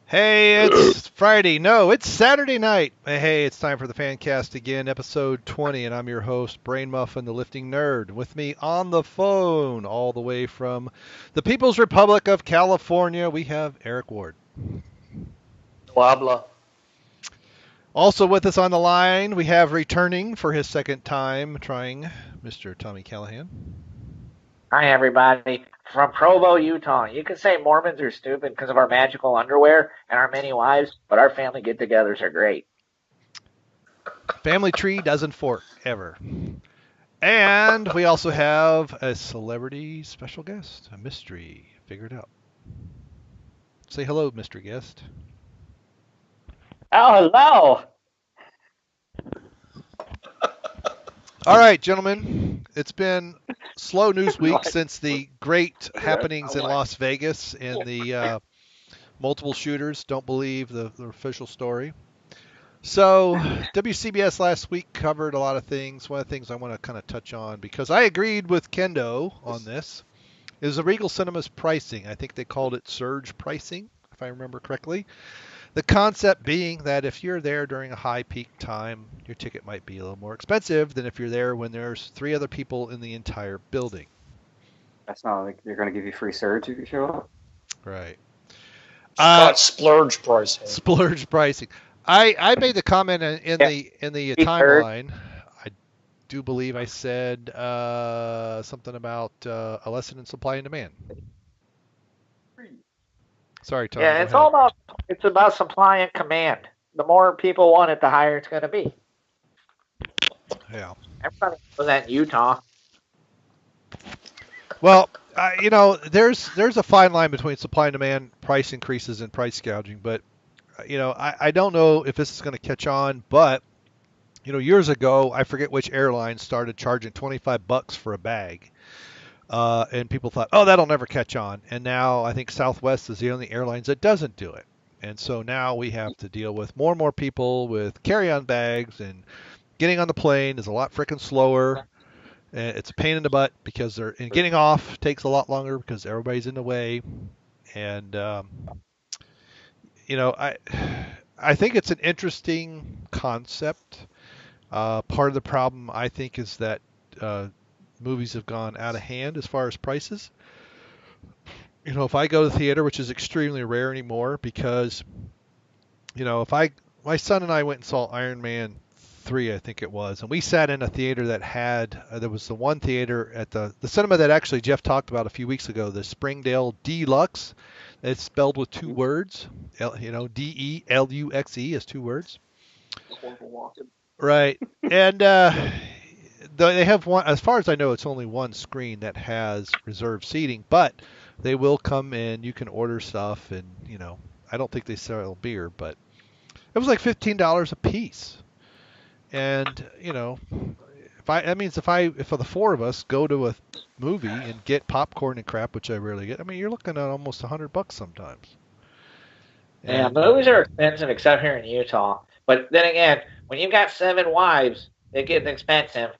Hey, it's Friday. No, it's Saturday night. Hey, it's time for the Fancast again, episode 20, and I'm your host, Brainmuffin, the lifting nerd. With me on the phone, all the way from the People's Republic of California, we have Erik Ward. Wabla. Also with us on the line, we have returning for his second time trying Mr. Tommy Callaghan. Hi, everybody. From Provo, Utah. You can say Mormons are stupid because of our magical underwear and our many wives, but our family get-togethers are great. Family tree doesn't fork, ever. And we also have a celebrity special guest, a mystery figured out. Say hello, mystery guest. Oh, hello. All right, gentlemen. It's been slow news week since the great happenings in Las Vegas and the multiple shooters. Don't believe the official story. So WCBS last week covered a lot of things. One of the things I want to kind of touch on, because I agreed with Kendo on this, is the Regal Cinemas pricing. I think they called it surge pricing, if I remember correctly. The concept being that if you're there during a high peak time, your ticket might be a little more expensive than if you're there when there's 3 other people in the entire building. That's not like they're going to give you free surge if you show up. Right. It's called splurge pricing. Splurge pricing. I made the comment in the timeline. I do believe I said something about a lesson in supply and demand. Sorry, Tom. Yeah, it's about supply and command. The more people want it, the higher it's going to be. Yeah. Everybody knows that in Utah. Well, there's a fine line between supply and demand, price increases, and price gouging. But I don't know if this is going to catch on. But years ago, I forget which airline started charging $25 for a bag. And people thought, oh, that'll never catch on. And now I think Southwest is the only airlines that doesn't do it. And so now we have to deal with more and more people with carry-on bags, and getting on the plane is a lot freaking slower. And it's a pain in the butt because getting off takes a lot longer because everybody's in the way. And, I think it's an interesting concept. Part of the problem, I think, is that movies have gone out of hand as far as prices. If I go to the theater, which is extremely rare anymore, because my son and I went and saw Iron Man 3, I think it was, and we sat in a theater that had there was the one theater at the cinema that actually Jeff talked about a few weeks ago, the Springdale Deluxe. It's spelled with 2 words, DELUXE is 2 words. Right. And they have one, as far as I know, it's only one screen that has reserved seating, but they will come in. You can order stuff, and I don't think they sell beer, but it was like $15 a piece. And if the 4 of us go to a movie and get popcorn and crap, which I rarely get, you're looking at almost $100 sometimes. Yeah, movies are expensive except here in Utah. But then again, when you've got 7 wives, it gets expensive.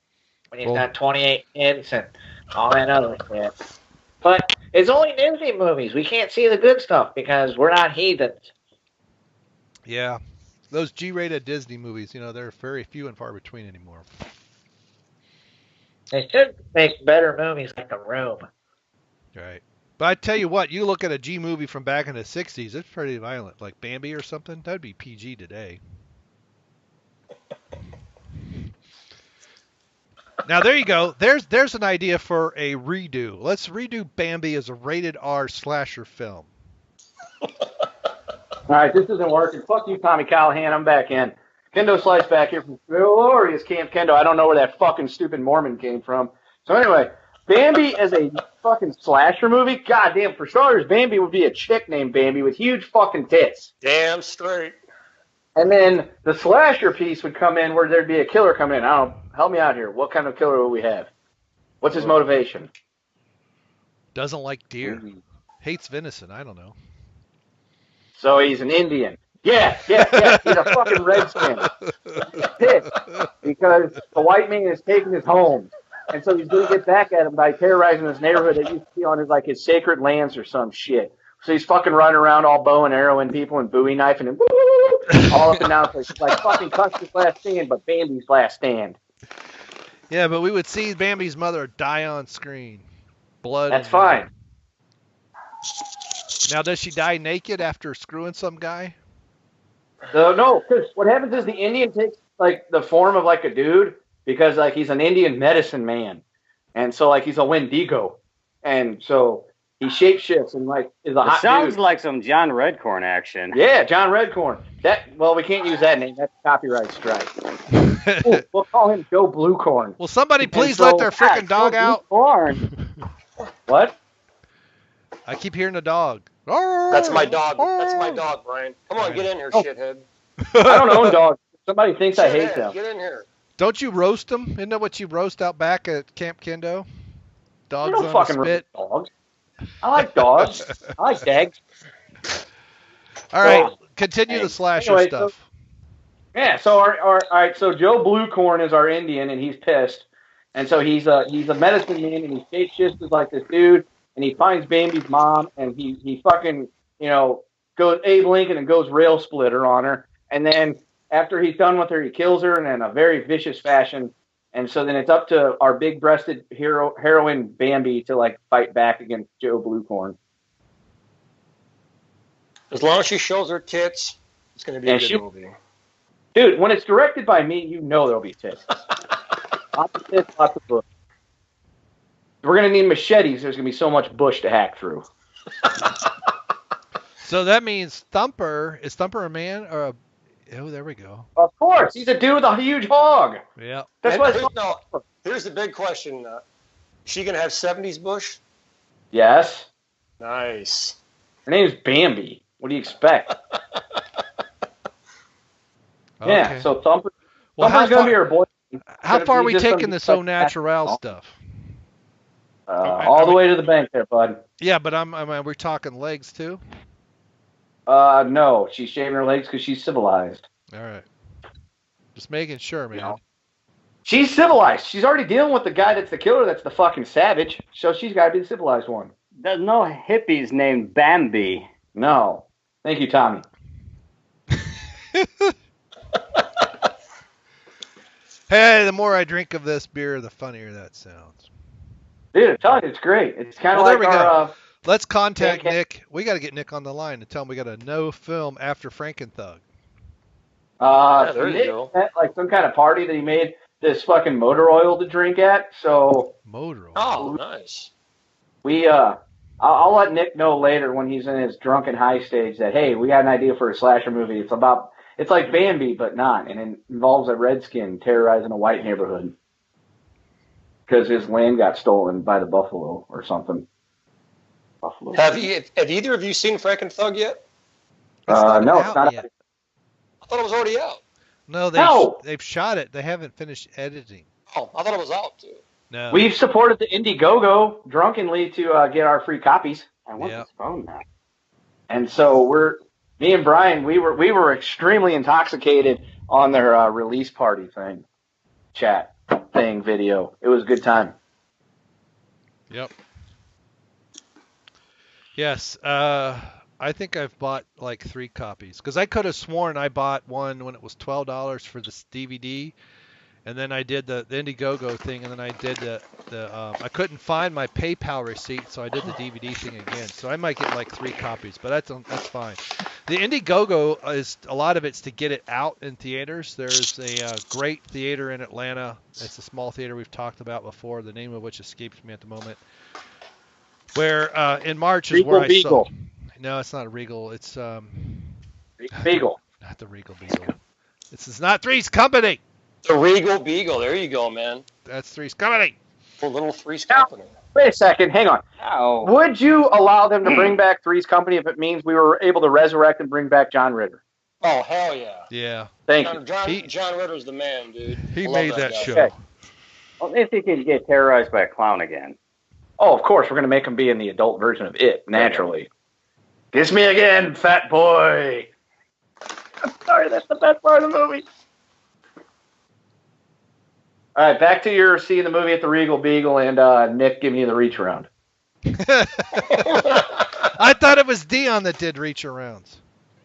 When you've got 28 kids and all that other shit. But it's only Disney movies. We can't see the good stuff because we're not heathens. Yeah. Those G-rated Disney movies, they're very few and far between anymore. They should make better movies like The Room. Right. But I tell you what, you look at a G movie from back in the 60s, it's pretty violent. Like Bambi or something, that'd be PG today. Now, there you go. There's an idea for a redo. Let's redo Bambi as a rated R slasher film. All right, this isn't working. Fuck you, Tommy Callaghan. I'm back in. Kendo Slice back here from glorious Camp Kendo. I don't know where that fucking stupid Mormon came from. So anyway, Bambi as a fucking slasher movie? Goddamn, for starters, Bambi would be a chick named Bambi with huge fucking tits. Damn straight. And then the slasher piece would come in where there'd be a killer come in. Help me out here. What kind of killer will we have? What's his motivation? Doesn't like deer. Hates venison. I don't know. So he's an Indian. Yeah. He's a fucking redskin. He's pissed because the white man is taking his home. And so he's going to get back at him by terrorizing this neighborhood that used to be on his sacred lands or some shit. So he's fucking running around all bow and arrowing people and Bowie knifing and woo, all up and down the place. It's like fucking Custer's Last Stand, but Bambi's Last Stand. Yeah, but we would see Bambi's mother die on screen. Blood. That's fine. Now, does she die naked after screwing some guy? No, because what happens is the Indian takes like the form of like a dude because like he's an Indian medicine man, and so like he's a Wendigo, and so he shapeshifts and like is a hot sounds dude. like some John Redcorn action. Yeah, John Redcorn. We can't use that name. That's a copyright strike. Ooh, we'll call him Joe Bluecorn. Will somebody please let their freaking dog out? What? I keep hearing a dog. That's my dog. That's my dog, Brian. Come on, get in here, shithead. I don't own dogs. Somebody thinks I hate them. Get in here. Don't you roast them? Isn't that what you roast out back at Camp Kendo? Dogs I don't on fucking a spit. roast dogs. I like dogs. I like dags. All right, continue the slasher stuff. So all right. So Joe Bluecorn is our Indian, and he's pissed, and so he's a medicine man, and he shapeshifts as like this dude, and he finds Bambi's mom, and he fucking goes Abe Lincoln and goes rail splitter on her, and then after he's done with her, he kills her in a very vicious fashion, and so then it's up to our big-breasted heroine Bambi to like fight back against Joe Bluecorn. As long as she shows her tits, it's going to be a good movie. Dude, when it's directed by me, you know there'll be tits. Lots of tits, lots of bush. We're going to need machetes. There's going to be so much bush to hack through. So that means Thumper. Is Thumper a man or a... Oh, there we go. Of course. He's a dude with a huge hog. Yeah. That's why here's the big question. Is she going to have 70s bush? Yes. Nice. Her name's Bambi. What do you expect? Okay. Yeah, so Thumper's Well, going to be her boy. How far are we taking this au naturel stuff? All the way to the bank there, bud. Yeah, but we're talking legs too? No, she's shaving her legs because she's civilized. All right. Just making sure, man. No. She's civilized. She's already dealing with the guy that's the killer, that's the fucking savage, so she's got to be the civilized one. There's no hippies named Bambi. No. Thank you, Tommy. Hey, the more I drink of this beer, the funnier that sounds. Dude, I'm telling you, it's great. It's kind of there like we our... go. Let's contact Nick. We got to get Nick on the line and tell him we got a no film after Frankenthug. There you go. At, like some kind of party that he made this fucking motor oil to drink at. So motor oil. Oh, nice. I'll let Nick know later when he's in his drunken high stage that hey, we got an idea for a slasher movie. It's like Bambi, but not, and it involves a redskin terrorizing a white neighborhood because his land got stolen by the buffalo or something. Buffalo. Have either of you seen Frankenthug yet? No, it's not yet. I thought it was already out. No, they've shot it. They haven't finished editing. Oh, I thought it was out too. No. We've supported the Indiegogo drunkenly to get our free copies. I want this phone now. And so me and Brian, we were extremely intoxicated on their release party video. It was a good time. Yep. Yes. I think I've bought like 3 copies because I could have sworn I bought one when it was $12 for this DVD, and then I did the Indiegogo thing, and then I did I couldn't find my PayPal receipt, so I did the DVD thing again. So I might get like 3 copies, but that's fine. The Indiegogo is a lot of it's to get it out in theaters. There's a great theater in Atlanta. It's a small theater we've talked about before, the name of which escapes me at the moment. Where in March is where I saw. No, it's not a Regal. It's Beagle. Not the Regal Beagle. This is not Three's Company. The Regal Beagle. There you go, man. That's Three's Company. A little Three's Company. Wait a second. Hang on. Ow. Would you allow them to bring back Three's Company if it means we were able to resurrect and bring back John Ritter? Oh, hell yeah. Yeah. Thank you. John Ritter's the man, dude. He made that show. Okay. Well, if he could get terrorized by a clown again. Oh, of course. We're going to make him be in the adult version of it, naturally. Kiss me again, fat boy. I'm sorry, that's the best part of the movie. All right, back to your seeing the movie at the Regal Beagle and Nick giving you the reach around. I thought it was Dion that did reach arounds.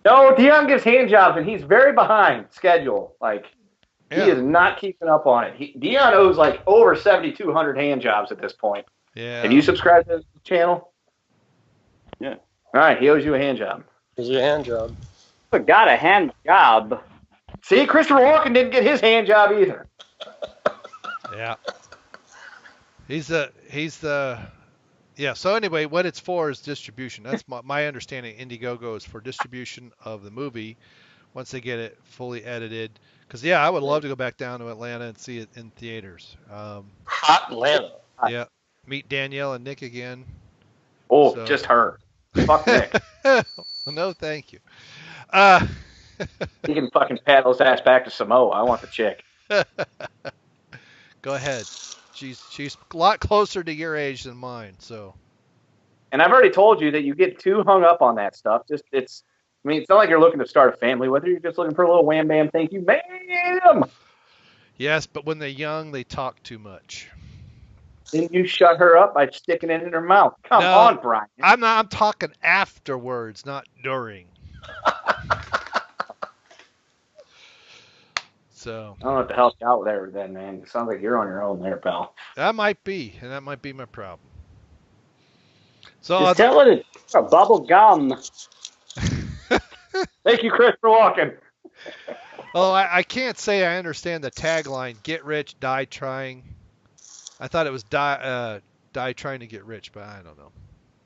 No, Dion gives hand jobs, and he's very behind schedule. Like, he is not keeping up on it. Dion owes like over 7,200 hand jobs at this point. Yeah. Have you subscribed to his channel? Yeah. All right, he owes you a hand job. Owes you a hand job. Got a hand job. See, Christopher Walken didn't get his hand job either. Yeah. He's the yeah. So anyway, what it's for is distribution. That's my understanding. Indiegogo is for distribution of the movie once they get it fully edited. Because yeah, I would love to go back down to Atlanta and see it in theaters. Hot Atlanta. Yeah. Meet Danielle and Nick again. Oh, So- just her. Fuck Nick. No, thank you. He can fucking paddle his ass back to Samoa. I want the chick. Go ahead. She's a lot closer to your age than mine, so. And I've already told you that you get too hung up on that stuff. It's not like you're looking to start a family, whether you're just looking for a little wham bam, thank you, ma'am. Yes, but when they're young, they talk too much. Then you shut her up by sticking it in her mouth. Come No, on, Brian. I'm talking afterwards, not during. So I don't know what the hell's out there then, man. It sounds like you're on your own there, pal. that might be, and that might be my problem. So Just tell it it's a bubble gum. Thank you, Chris, for walking. I can't say I understand the tagline, get rich, die trying. I thought it was die trying to get rich, but I don't know.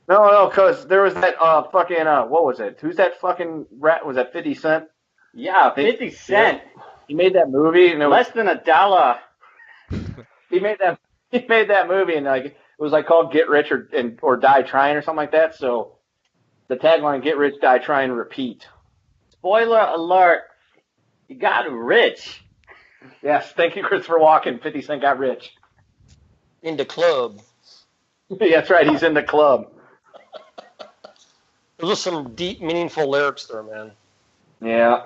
No, because there was that fucking, what was it? Who's that fucking rat? Was that 50 Cent? Yeah, 50 cent. He made that movie, and it was, Less than $1. he made that movie, and like it was like called Get Rich or Die Trying or something like that. So the tagline: Get Rich, Die Trying, Repeat. Spoiler alert. You got rich. Yes, thank you, Christopher Walken. 50 Cent got rich. In the club. Yeah, that's right. He's in the club. Those are some deep, meaningful lyrics there, man. Yeah.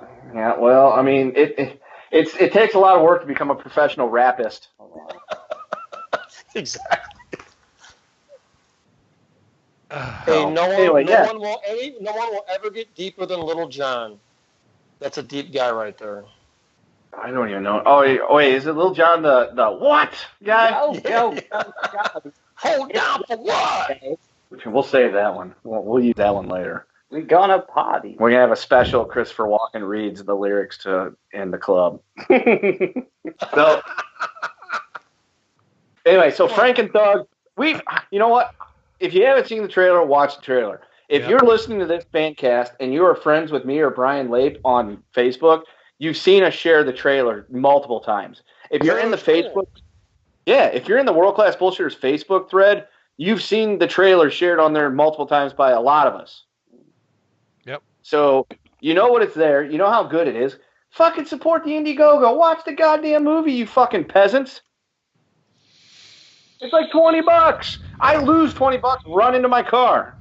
Well, I mean, it takes a lot of work to become a professional rapist. Exactly. Hey, no one will ever get deeper than Little John. That's a deep guy right there. I don't even know. Oh, wait, is it Lil Jon the what guy? Hold down for what? We'll save that one. We'll use that one later. We gonna party. We're gonna have a special Christopher Walken reads the lyrics to In the Club. So anyway, so Frank and Thug, you know what? If you haven't seen the trailer, watch the trailer. If you're listening to this Fancast and you are friends with me or Brian Lape on Facebook, you've seen us share the trailer multiple times. If you're in the Facebook, if you're in the World Class Bullshitters Facebook thread, you've seen the trailer shared on there multiple times by a lot of us. Yep. So you know what it's there. You know how good it is. Fucking support the Indiegogo. Watch the goddamn movie, you fucking peasants. It's like $20. I lose $20, run into my car.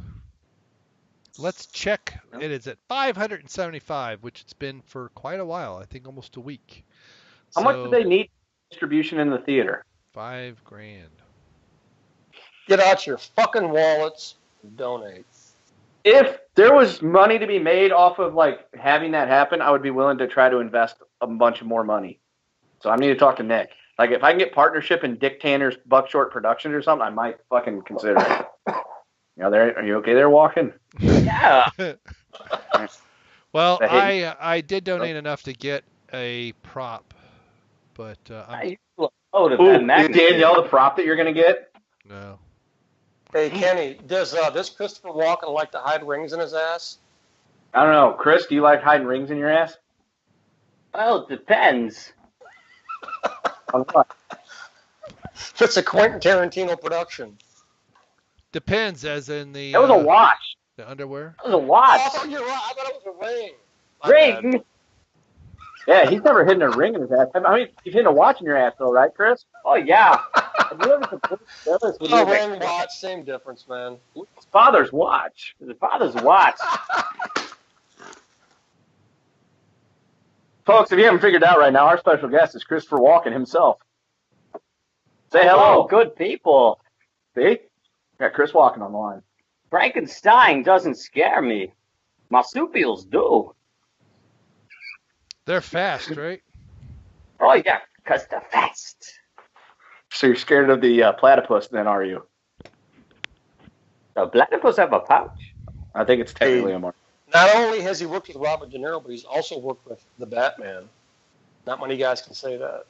Let's check. It is at $575, which it's been for quite a while. I think almost a week. How much do they need distribution in the theater? $5,000. Get out your fucking wallets and donate. If there was money to be made off of like having that happen, I would be willing to try to invest a bunch of more money. So I need to talk to Nick. Like if I can get partnership in Dick Tanner's Buckshort Productions or something, I might fucking consider it. Are you okay there, Walken? Yeah. Well, I did donate enough to get a prop, but Is Danielle the prop that you're going to get? no. Hey, Kenny, does this Christopher Walken like to hide rings in his ass? I don't know. Chris, do you like hiding rings in your ass? Well, it depends. It's a Quentin Tarantino production. Depends, as in the. That was a watch. The underwear. That was a watch. Oh, you're right. I thought it was a ring. My Ring. bad. Yeah, he's never hidden a ring in his ass. I mean, you've hidden a watch in your ass, though, right, Chris? Oh, yeah. Have you ever supported Phyllis with Oh, your ring watch, same difference, man. his father's watch? His father's watch. Folks, if you haven't figured out right now, our special guest is Christopher Walken himself. Say hello. Good people. See? Got Chris Walken on the line. Frankenstein doesn't scare me. Marsupials do. They're fast, right? Oh, yeah, because they're fast. So you're scared of the platypus then, are you? The platypus have a pouch. I think it's technically a mark. Not only has he worked with Robert De Niro, but he's also worked with the Batman. Not many guys can say that.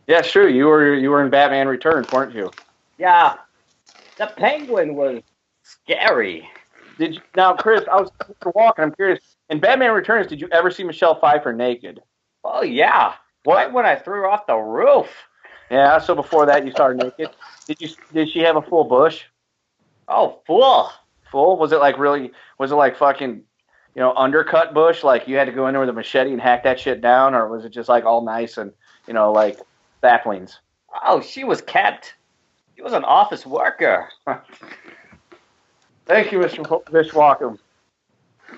Yeah, it's true. You were in Batman Returns, weren't you? Yeah, the Penguin was scary. Did you, now, Chris? I was Mr. Walken. I'm curious. In Batman Returns, did you ever see Michelle Pfeiffer naked? Oh yeah, right when I threw her off the roof. Yeah. So before that, you saw her naked. Did she have a full bush? Oh, full. Full? Was it like really? Was it like fucking, undercut bush? Like you had to go in there with a machete and hack that shit down, or was it just like all nice and like saplings? Oh, she was kept. She was an office worker. Thank you, Mr. Walken.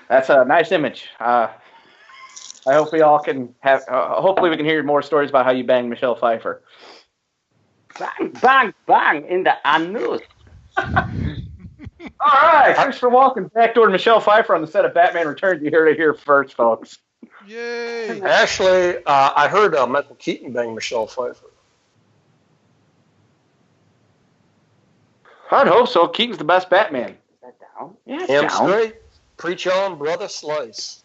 That's a nice image. I hope we all can have. Hopefully, we can hear more stories about how you banged Michelle Pfeiffer. Bang, bang, bang in the anus. All right, Christopher Walken backdoored Michelle Pfeiffer on the set of Batman Returns. You heard it here first, folks. Yay! Actually, I heard Michael Keaton bang Michelle Pfeiffer. I'd hope so. Keaton's the best Batman. Is that down? Yeah, Damn down. straight. Preach on, brother Slice.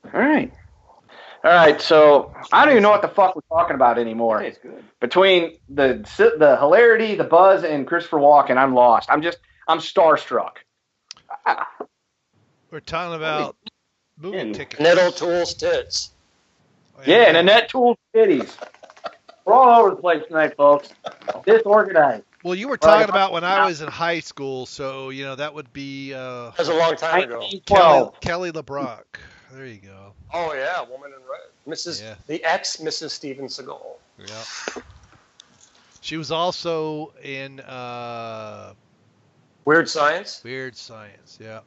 All right. So I don't even know what the fuck we're talking about anymore. It's good. Between the hilarity, the buzz, and Christopher Walken, I'm lost. I'm starstruck. We're talking about movie tickets. Ned O'Toole's tits. Yeah, and Annette Toole's titties. We're all over the place tonight, folks. Disorganized. Well, you were talking about when I was in high school, so that would be That was a long time ago. 1912. Kelly LeBrock. There you go. Oh yeah, Woman in Red. The ex Mrs. Steven Seagal. Yeah. She was also in Weird Science. Weird Science. Yeah.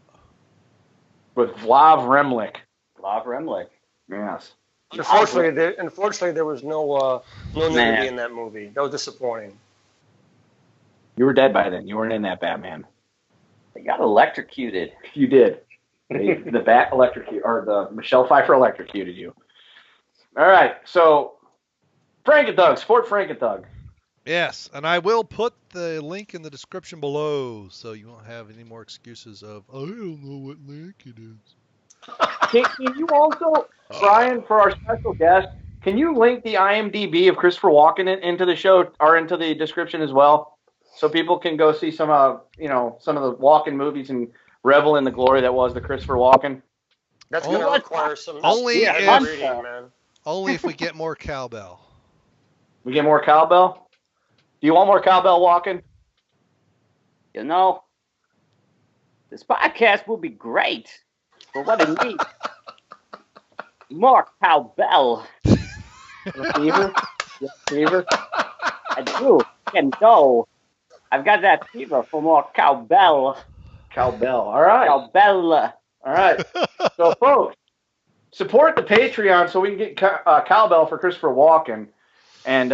With Vlav Remlich. Vlav Remlich. Yes. Unfortunately, there was no nudity in that movie. That was disappointing. You were dead by then. You weren't in that Batman. They got electrocuted. You did. The Bat electrocuted, or the Michelle Pfeiffer electrocuted you. All right. So, Frankenthug, support Frankenthug. Yes, and I will put the link in the description below, so you won't have any more excuses of I don't know what link it is. Can you also, Brian, for our special guest, can you link the IMDb of Christopher Walken into the show or into the description as well, so people can go see some of the Walken movies and revel in the glory that was the Christopher Walken? That's going to require some only reading, man. Only if we get more cowbell. We get more cowbell? Do you want more cowbell, Walken? This podcast will be great. But what it needs, more cowbell. Fever? Fever? I do. Kendo. I've got that fever for more cowbell. Cowbell. All right. Cowbell. All right. So, folks, support the Patreon so we can get cowbell for Christopher Walken. And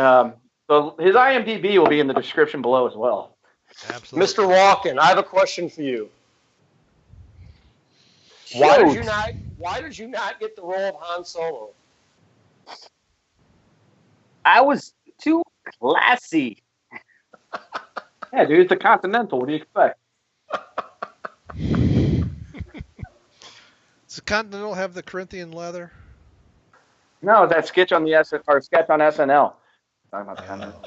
so his IMDb will be in the description below as well. Absolutely. Mr. Walken, I have a question for you. Why did you not get the role of Han Solo? I was too classy. Yeah, dude, it's a Continental. What do you expect? Does the Continental have the Corinthian leather? No, that sketch on sketch on SNL. Talking about the Continental.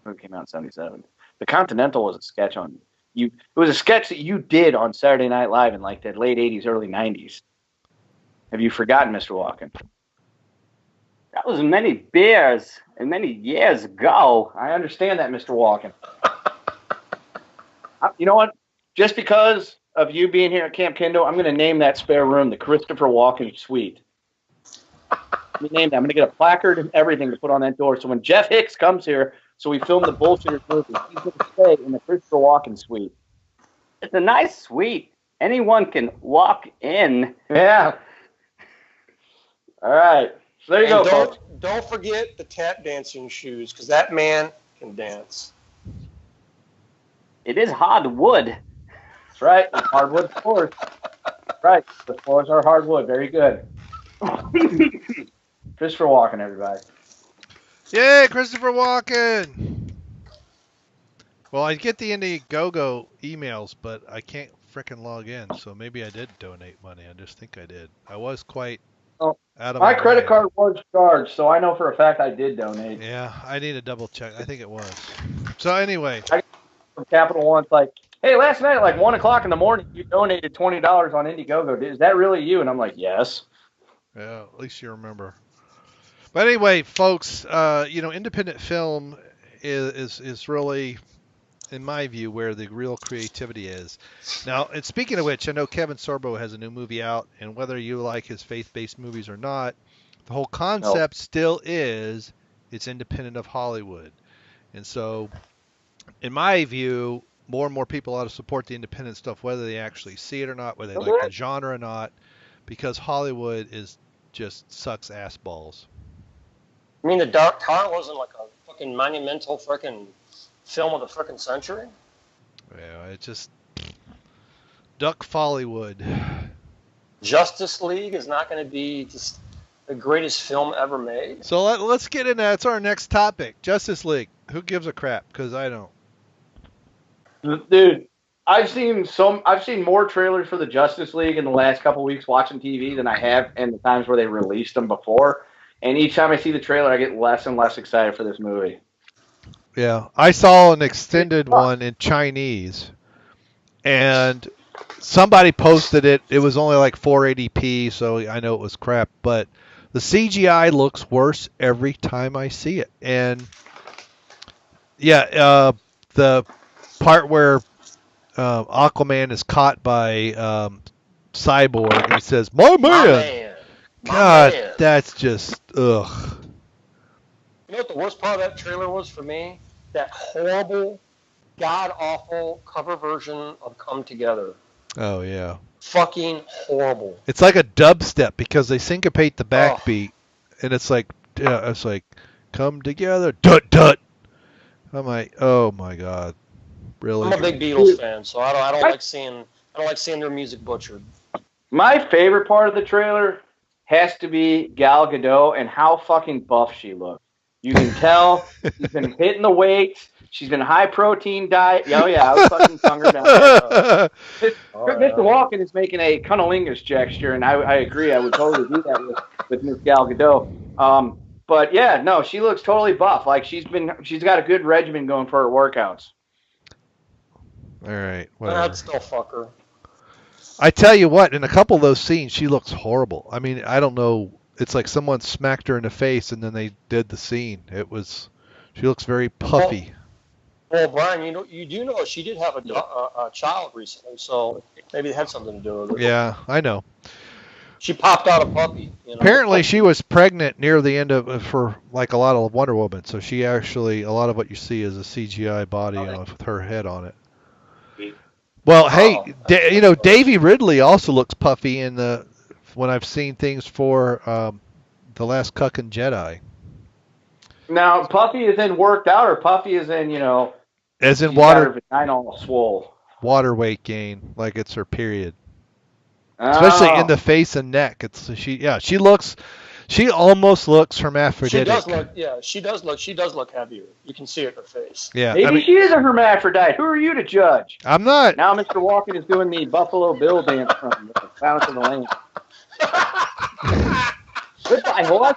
It came out in '77. The Continental was a sketch on you. It was a sketch that you did on Saturday Night Live in like the late '80s, early '90s. Have you forgotten, Mr. Walken? That was many beers and many years ago. I understand that, Mr. Walken. You know what? Just because of you being here at Camp Kendo, I'm going to name that spare room the Christopher Walken Suite. Let me name that. I'm going to get a placard and everything to put on that door. So when Jeff Hicks comes here, so we film the Bullshitters movie, he's going to stay in the Christopher Walken Suite. It's a nice suite. Anyone can walk in. Yeah. All right. So there you go, folks. Don't forget the tap dancing shoes, because that man fucking dance. It is hardwood. That's right. It's hardwood floors. Right. The floors are hardwood. Very good. Christopher Walken, everybody. Yay, Christopher Walken! Well, I get the Indiegogo emails, but I can't frickin' log in, so maybe I did donate money. I just think I did. I was quite out of my my credit mind. card was charged, so I know for a fact I did donate. Yeah, I need to double check. I think it was. So anyway. From Capital One, it's like, hey, last night at like 1 o'clock in the morning, you donated $20 on Indiegogo. Is that really you? And I'm like, yes. Yeah, at least you remember. But anyway, folks, independent film is really, in my view, where the real creativity is. Now, and speaking of which, I know Kevin Sorbo has a new movie out, and whether you like his faith-based movies or not, the whole concept still is it's independent of Hollywood. And so, in my view, more and more people ought to support the independent stuff, whether they actually see it or not, whether they like the genre or not, because Hollywood just sucks ass balls. I mean, The Dark Tower wasn't like a fucking monumental freaking film of the freaking century? Yeah, it's just Duck Follywood. Justice League is not going to be just the greatest film ever made. So let's get into that's our next topic. Justice League. Who gives a crap? Because I don't. Dude, I've seen more trailers for the Justice League in the last couple of weeks watching TV than I have in the times where they released them before. And each time I see the trailer, I get less and less excited for this movie. Yeah, I saw an extended one in Chinese, and somebody posted it. It was only like 480p, so I know it was crap. But the CGI looks worse every time I see it. And yeah, the part where Aquaman is caught by Cyborg, and he says, "My man." God, that's just ugh. You know what the worst part of that trailer was for me? That horrible, god-awful cover version of Come Together. Oh, yeah. Fucking horrible. It's like a dubstep because they syncopate the backbeat, and it's like, come together, dut dut. I'm like, oh my god, really? I'm a big Beatles fan, so I don't like seeing their music butchered. My favorite part of the trailer has to be Gal Gadot and how fucking buff she looks. You can tell she's been hitting the weights. She's been high protein diet. Oh yeah, I was fucking tongue her down. Mr. Walken is making a cunnilingus gesture, and I agree. I would totally do that with Miss Gal Gadot. But yeah, no, she looks totally buff. Like she's got a good regimen going for her workouts. All right, whatever. I'd still fuck her. I tell you what, in a couple of those scenes, she looks horrible. I mean, I don't know. It's like someone smacked her in the face, and then they did the scene. She looks very puffy. Well, Brian, you do know she did have a child recently, so maybe it had something to do with it. Yeah, I know. She popped out a puppy. Apparently, she was pregnant near the end for like a lot of Wonder Woman. So she actually, a lot of what you see is a CGI body with her head on it. Well, hey, Davy Ridley also looks puffy when I've seen things for The Last Cuckin' Jedi. Now, puffy is in worked out, or puffy is in, as in water, vagina all swole. Water weight gain, like it's her period. Especially in the face and neck. She almost looks hermaphroditic. She does look heavier. You can see it in her face. Yeah. Maybe she is a hermaphrodite. Who are you to judge? I'm not. Now Mr. Walken is doing the Buffalo Bill dance from Silence of the Lambs. Goodbye, horse.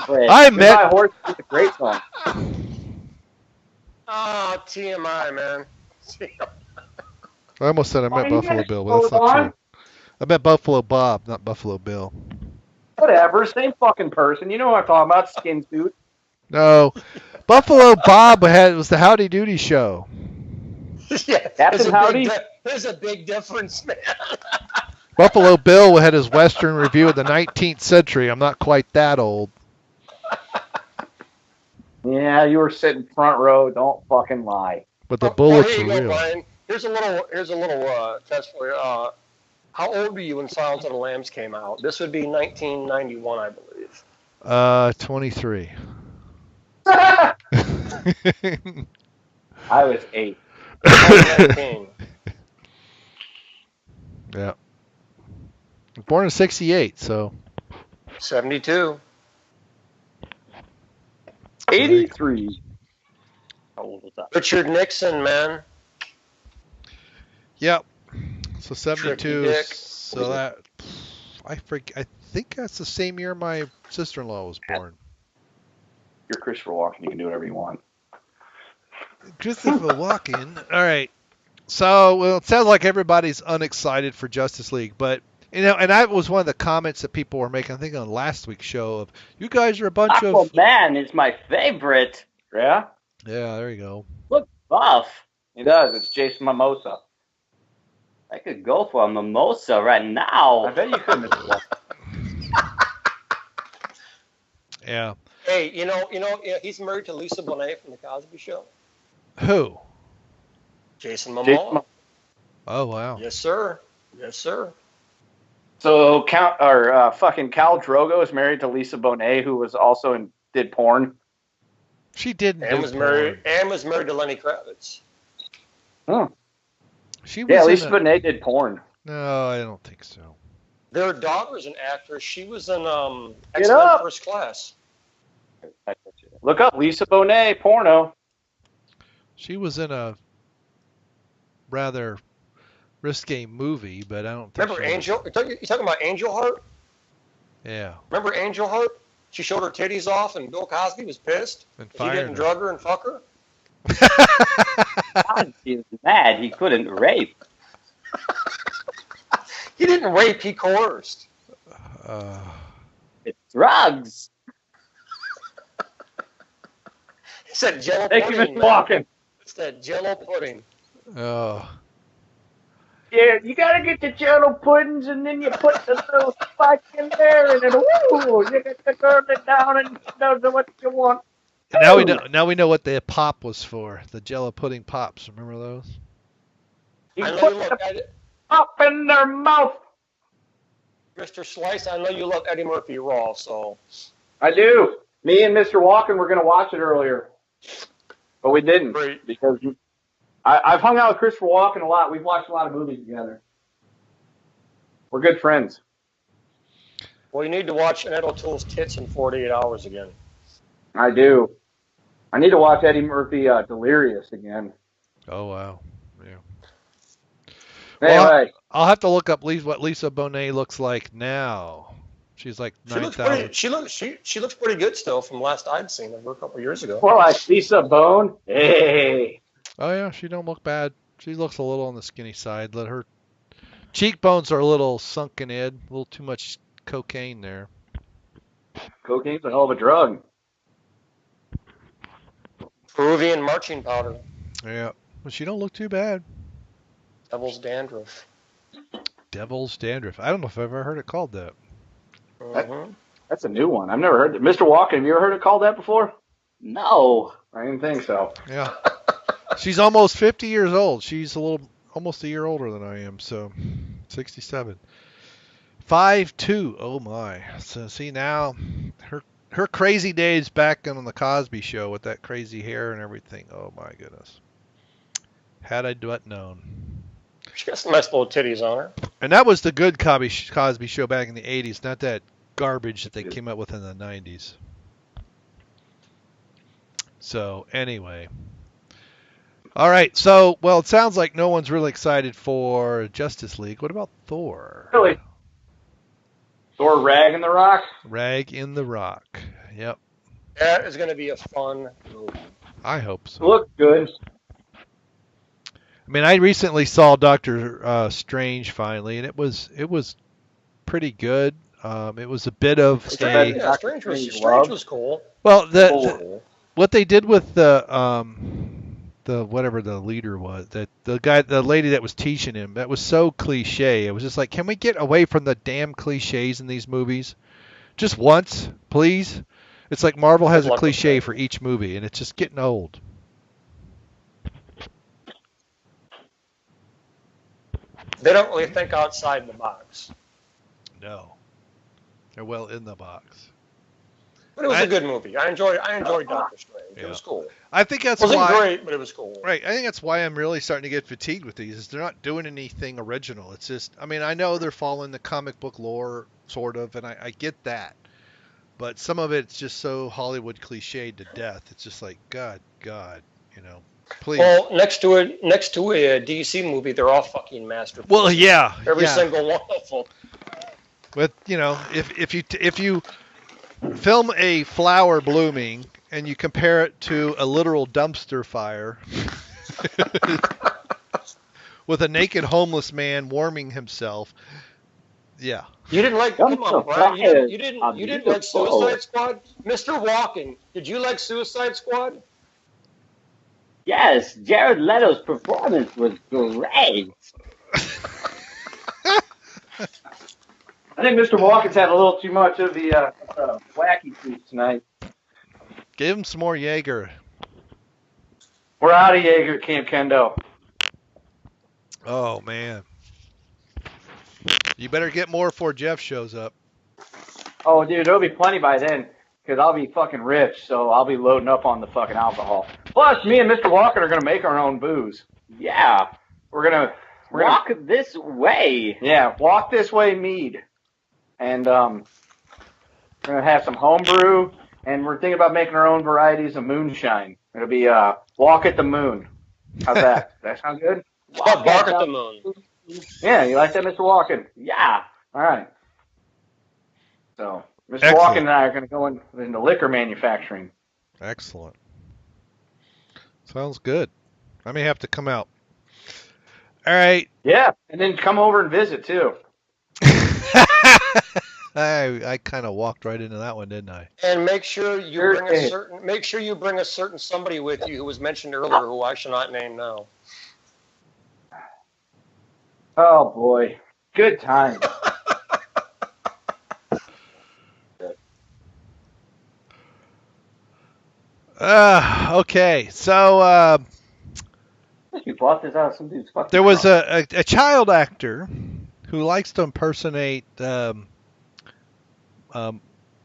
Goodbye, horse is a great song. Oh, TMI, man. I almost said I meant Buffalo Bill, but that's not true. I meant Buffalo Bob, not Buffalo Bill. Whatever, same fucking person. You know what I'm talking about, skin suit. No. Buffalo Bob was the Howdy Doody show. Yeah, Captain Howdy? There's a big difference, man. Buffalo Bill had his Western review of the 19th century. I'm not quite that old. Yeah, you were sitting front row. Don't fucking lie. But the bullets are real. Brian. Here's a little test for you. How old were you when Silence of the Lambs came out? This would be 1991, I believe. 23. I was 8. 19. Yeah. Born in 68, so 72. 83. How old was that? Richard Nixon, man. yep. So Tricky 72. dick. So that I think that's the same year my sister-in-law was born. You're Christopher Walken. You can do whatever you want. Christopher Walken. All right. So, well, it sounds like everybody's unexcited for Justice League, but and that was one of the comments that people were making. I think on last week's show of you guys are a bunch of. Aquaman is my favorite. Yeah? Yeah, there you go. Look buff. He does. It's Jason Momoa. I could go for a mimosa right now. I bet you could, Mr. Walken. Yeah. Hey, he's married to Lisa Bonet from The Cosby Show. Who? Jason Momoa. Oh wow. Yes, sir. Yes, sir. So fucking Khal Drogo is married to Lisa Bonet, who was also did porn. She didn't. And was married to Lenny Kravitz. Hmm. She was Lisa Bonet did porn. No, I don't think so. Their daughter's an actress. She was in Get X-Men up. First Class. Look up Lisa Bonet porno. She was in a rather risque movie, but I don't think. Remember Angel? You talking about Angel Heart? Yeah. Remember Angel Heart? She showed her titties off, and Bill Cosby was pissed. And He fired didn't her. drug her and fuck her. God, he's mad. He couldn't rape. He didn't rape. He coerced. It's drugs. It's that Jello Thank you, pudding. Mr. Man. Walken. It's that Jello pudding. Oh. Yeah, you gotta get the jello puddings, and then you put the little spike in there, and then woo, you get to curl it down and does what you want. Now we know. Now we know what the pop was for. The Jello pudding pops. Remember those? You I know put you the love Eddie, pop in their mouth. Mr. Slice. I know you love Eddie Murphy Raw, so I do. Me and Mr. Walken were gonna watch it earlier, but we didn't Great. because I've hung out with Christopher Walken a lot. We've watched a lot of movies together. We're good friends. well, you need to watch Annette O'Toole's tits in 48 hours again. I do. I need to watch Eddie Murphy Delirious again. Oh wow. Yeah. Anyway, I'll have to look up what Lisa Bonet looks like now. She's like She looks 9,000. pretty. She looks pretty good still from last I'd seen of her a couple years ago. more like Lisa Bone. Hey. Oh yeah, she don't look bad. She looks a little on the skinny side. Her cheekbones are a little sunken in, a little too much cocaine there. Cocaine's a hell of a drug. Peruvian marching powder. Yeah, but she don't look too bad. Devil's dandruff. Devil's dandruff. I don't know if I've ever heard it called that. Mm-hmm. That's a new one. I've never heard it. Mr. Walken, have you ever heard it called that before? No. I didn't think so. Yeah. She's almost 50 years old. She's almost a year older than I am, so 67. 5'2". Oh my. So see now, her crazy days back on the Cosby Show with that crazy hair and everything. Oh my goodness. Had I but known. She got some nice little titties on her. And that was the good Cosby Show back in the 80s, not that garbage that they came up with in the 90s. So anyway. All right. So, well, it sounds like no one's really excited for Justice League. What about Thor? Really? Thor Rag in the Rock? Rag in the Rock. Yep. That is going to be a fun movie. I hope so. Look good. I mean, I recently saw Doctor Strange finally, and it was pretty good. It was a bit of Strange was cool. Well, what they did with the whatever the leader was, the lady that was teaching him, that was so cliche. It was just like, can we get away from the damn cliches in these movies? Just once, please. It's like Marvel has a cliche for each movie, and it's just getting old. They don't really think outside the box. No. They're well in the box. But it was a good movie. I enjoyed Doctor Strange. It was cool. I think that's wasn't why. Great, but it was cool. Right. I think that's why I'm really starting to get fatigued with these. Is they're not doing anything original. It's just, I mean, I know they're following the comic book lore, sort of, and I get that. But some of it's just so Hollywood cliched to death. It's just like, God, please. Well, next to a DC movie, they're all fucking masterpieces. Well, yeah. Every single one of them. But if you film a flower blooming and you compare it to a literal dumpster fire with a naked homeless man warming himself, yeah. You didn't like? Come on, Brian. You didn't like Suicide Squad, Mr. Walken. Did you like Suicide Squad? Yes, Jared Leto's performance was great. I think Mr. Walken's had a little too much of the wacky juice tonight. Give him some more Jaeger. We're out of Jaeger, Camp Kendo. Oh, man. You better get more before Jeff shows up. Oh, dude, there'll be plenty by then, because I'll be fucking rich, so I'll be loading up on the fucking alcohol. Plus, me and Mr. Walken are going to make our own booze. Yeah. We're gonna Walk this way. Yeah, walk this way mead. And we're going to have some homebrew, and we're thinking about making our own varieties of moonshine. It'll be Walk at the Moon. How's that? That sound good? Bark at the Moon. Yeah, you like that, Mr. Walken? Yeah. All right. So, Mr. Excellent. Walken and I are going to go into liquor manufacturing. Excellent. Sounds good. I may have to come out. All right. Yeah, and then come over and visit, too. I kind of walked right into that one, didn't I? And make sure you bring a certain somebody with you who was mentioned earlier, who I shall not name now. Oh, boy. Good time. Okay. So You bought this out of some dude's fucking there was trunk. a child actor who likes to impersonate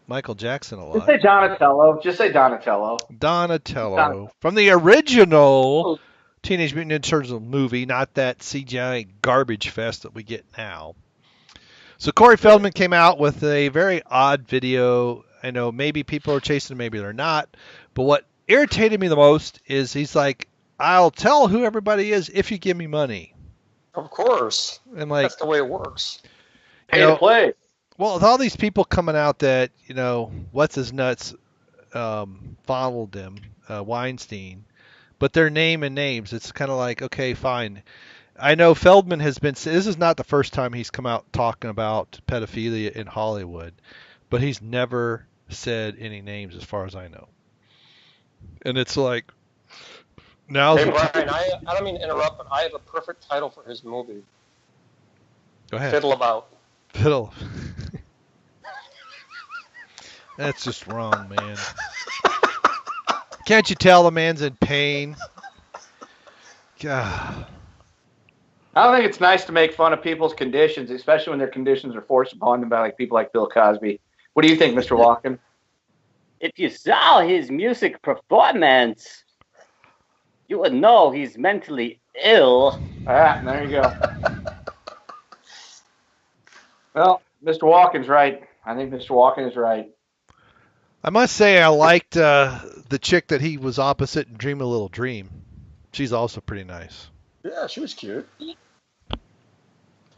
Michael Jackson a lot. Just say Donatello. Just say Donatello. Donatello from the original Teenage Mutant Ninja Turtles movie, not that CGI garbage fest that we get now. So Corey Feldman came out with a very odd video. I know maybe people are chasing him, maybe they're not. But what irritated me the most is he's like, I'll tell who everybody is if you give me money. Of course. And like, that's the way it works. Pay to play. Well, with all these people coming out that, what's his nuts fondled him, Weinstein, but their name and names, it's kind of like, okay, fine. I know Feldman has been, this is not the first time he's come out talking about pedophilia in Hollywood, but he's never said any names as far as I know. And it's like, now's Hey, Brian, I don't mean to interrupt, but I have a perfect title for his movie. Go ahead. Fiddle About. Fiddle. That's just wrong, man. Can't you tell the man's in pain? God. I don't think it's nice to make fun of people's conditions, especially when their conditions are forced upon them by people like Bill Cosby. What do you think, Mr. Walken? If you saw his music performance, you would know he's mentally ill. There you go. Well, Mr. Walken's right. I think Mr. Walken is right. I must say I liked the chick that he was opposite in Dream a Little Dream. She's also pretty nice. Yeah, she was cute.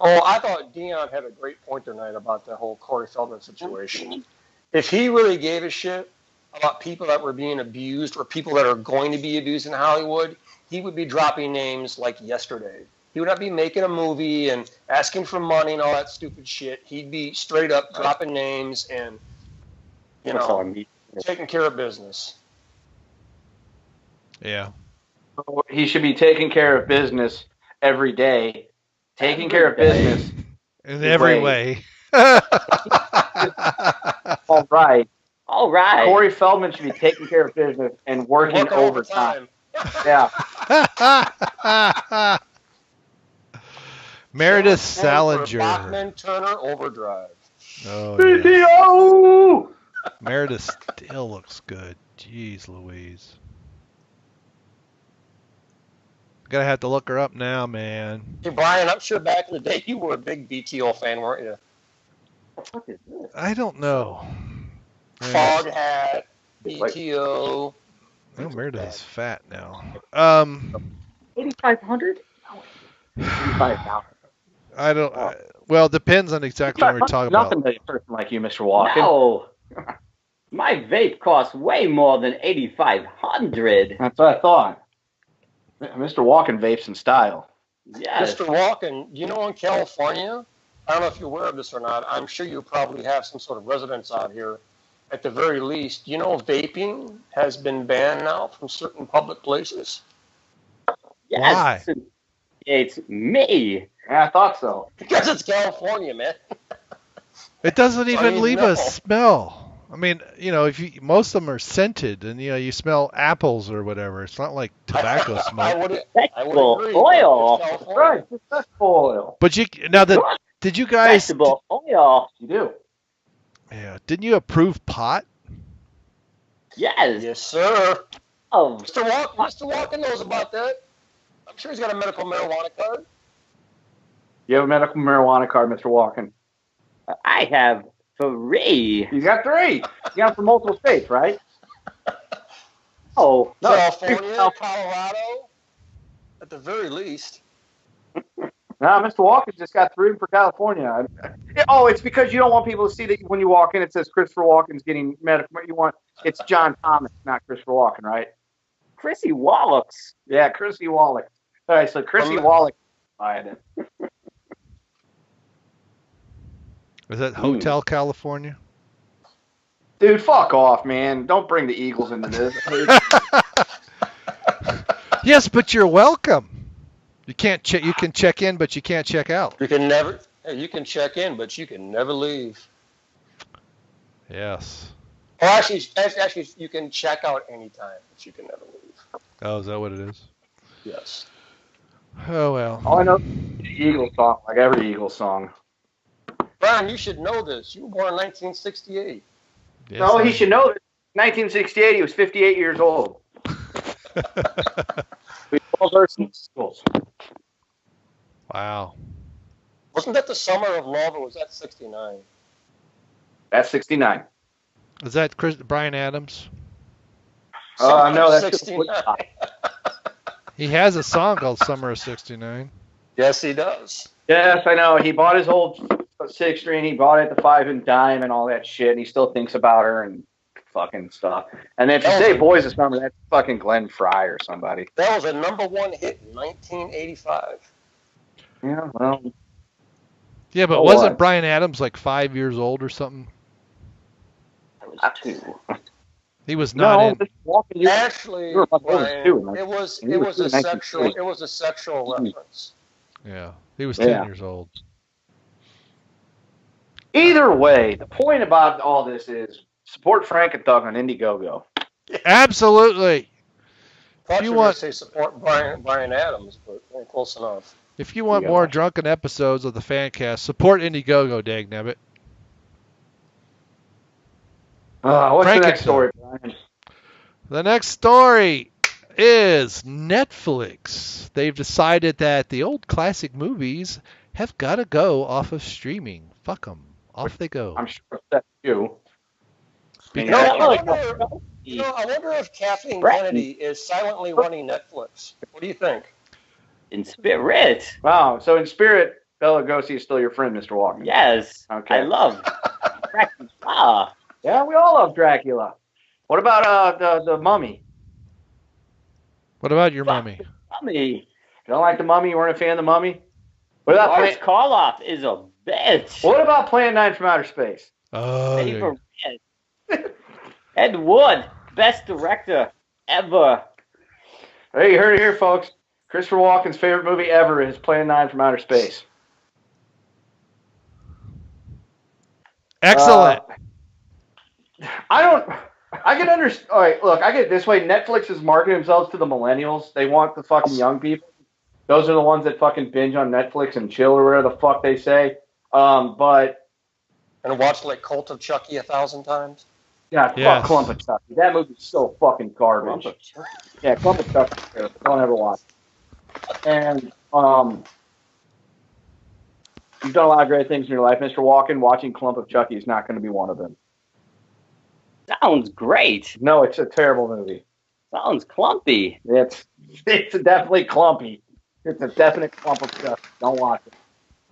Oh, I thought Dion had a great point tonight about the whole Corey Feldman situation. If he really gave a shit about people that were being abused or people that are going to be abused in Hollywood, he would be dropping names like yesterday. He would not be making a movie and asking for money and all that stupid shit. He'd be straight up dropping names and, taking care of business. Yeah. He should be taking care of business every day. Taking care of business. In every way. All right. All right. Corey Feldman should be taking care of business and working overtime. Yeah. Meredith Salinger. Bachman Turner Overdrive. Oh, BTO! Meredith still looks good. Jeez Louise. Gonna have to look her up now, man. Hey, Brian, I'm sure back in the day you were a big BTO fan, weren't you? What is this? I don't know. Fog hat, BTO. Oh, Meredith is fat now. 8,500? $85. I don't. Well, it depends on exactly what we're talking about. Nothing to a person like you, Mr. Walken. No. My vape costs way more than 8,500. That's what I thought. Mr. Walken vapes in style. Yes. Mr. Walken, you know in California, I don't know if you're aware of this or not, I'm sure you probably have some sort of residence out here. At the very least, you know vaping has been banned now from certain public places? Yes. Why? It's me. Yeah, I thought so. Because it's California, man. It doesn't even mean, leave no. a smell. I mean, most of them are scented, and you smell apples or whatever. It's not like tobacco I smoke. would Vegetable agree. oil. It's California. Right, it's vegetable oil. But did you guys? Vegetable oil. You do. Yeah, didn't you approve pot? Yes. Yes, sir. Oh, Mr. Walken knows about that. I'm sure he's got a medical marijuana card. You have a medical marijuana card, Mr. Walken. I have 3. He's got 3. You got it from multiple states, right? Oh, No, California, Colorado, at the very least. No, Mr. Walken just got 3 for California. Oh, it's because you don't want people to see that when you walk in, it says Christopher Walken's getting medical. It's John Thomas, not Christopher Walken, right? Chrissy Wallachs. Yeah, Chrissy Wallach. All right, so Chrissy Wallach buying it. Is that Hotel California? Dude, fuck off, man. Don't bring the Eagles into this. Yes, but you're welcome. You can't check. You can check in, but you can't check out. You can check in, but you can never leave. Yes. Or actually, you can check out anytime, but you can never leave. Oh, is that what it is? Yes. Oh well. All I know is the Eagles song, like every Eagles song. Brian, you should know this. You were born in 1968. Yes, No, he should know this. 1968, he was 58 years old. We all versed in schools. Wow. Wasn't that the summer of love, or was that 69? That's 69. Is that Brian Adams? No, that's 69. He has a song called Summer of '69. Yes, he does. Yes, I know. He bought his old 6-string. He bought it at the 5 and dime and all that shit. And he still thinks about her and fucking stuff. And then if you say Boys of Summer, that's fucking Glenn Fry or somebody. That was a #1 hit in 1985. Yeah, well. Yeah, but wasn't Brian Adams like 5 years old or something? I was 2. He was not in. Actually, Brian, it was a sexual reference. Yeah, he was 10 years old. Either way, the point about all this is support Frank and Thug on Indiegogo. Absolutely. Thought you were going to say support Brian Adams, but close enough. If you want more drunken episodes of the Fancast, support Indiegogo, dagnabbit. What's the next story, Brian? The next story is Netflix. They've decided that the old classic movies have got to go off of streaming. Fuck them. Off they go. I'm sure that's you. I wonder if Kathleen Kennedy is silently running Netflix. What do you think? In spirit. Wow. So in spirit, Bela Lugosi is still your friend, Mr. Walken. Yes. Okay. I love Dracula. Yeah, we all love Dracula. What about the Mummy? What about your mummy? Mummy. You don't like the Mummy? You weren't a fan of the Mummy? What about Boris Karloff is a bitch. What about Plan 9 from Outer Space? Oh, Ed Wood, best director ever. Hey, you heard it here, folks. Christopher Walken's favorite movie ever is Plan 9 from Outer Space. Excellent. I can understand. All right, look, I get it this way. Netflix is marketing themselves to the millennials. They want the fucking young people. Those are the ones that fucking binge on Netflix and chill or whatever the fuck they say. And watch like Cult of Chucky 1,000 times. God, Yes. fuck Clump of Chucky. That movie's so fucking garbage. Yeah, Clump of Chucky. Don't ever watch it. And you've done a lot of great things in your life, Mr. Walken. Watching Clump of Chucky is not going to be one of them. Sounds great. No, it's a terrible movie. Sounds clumpy. It's definitely clumpy. It's a definite clump of Chucky. Don't watch it.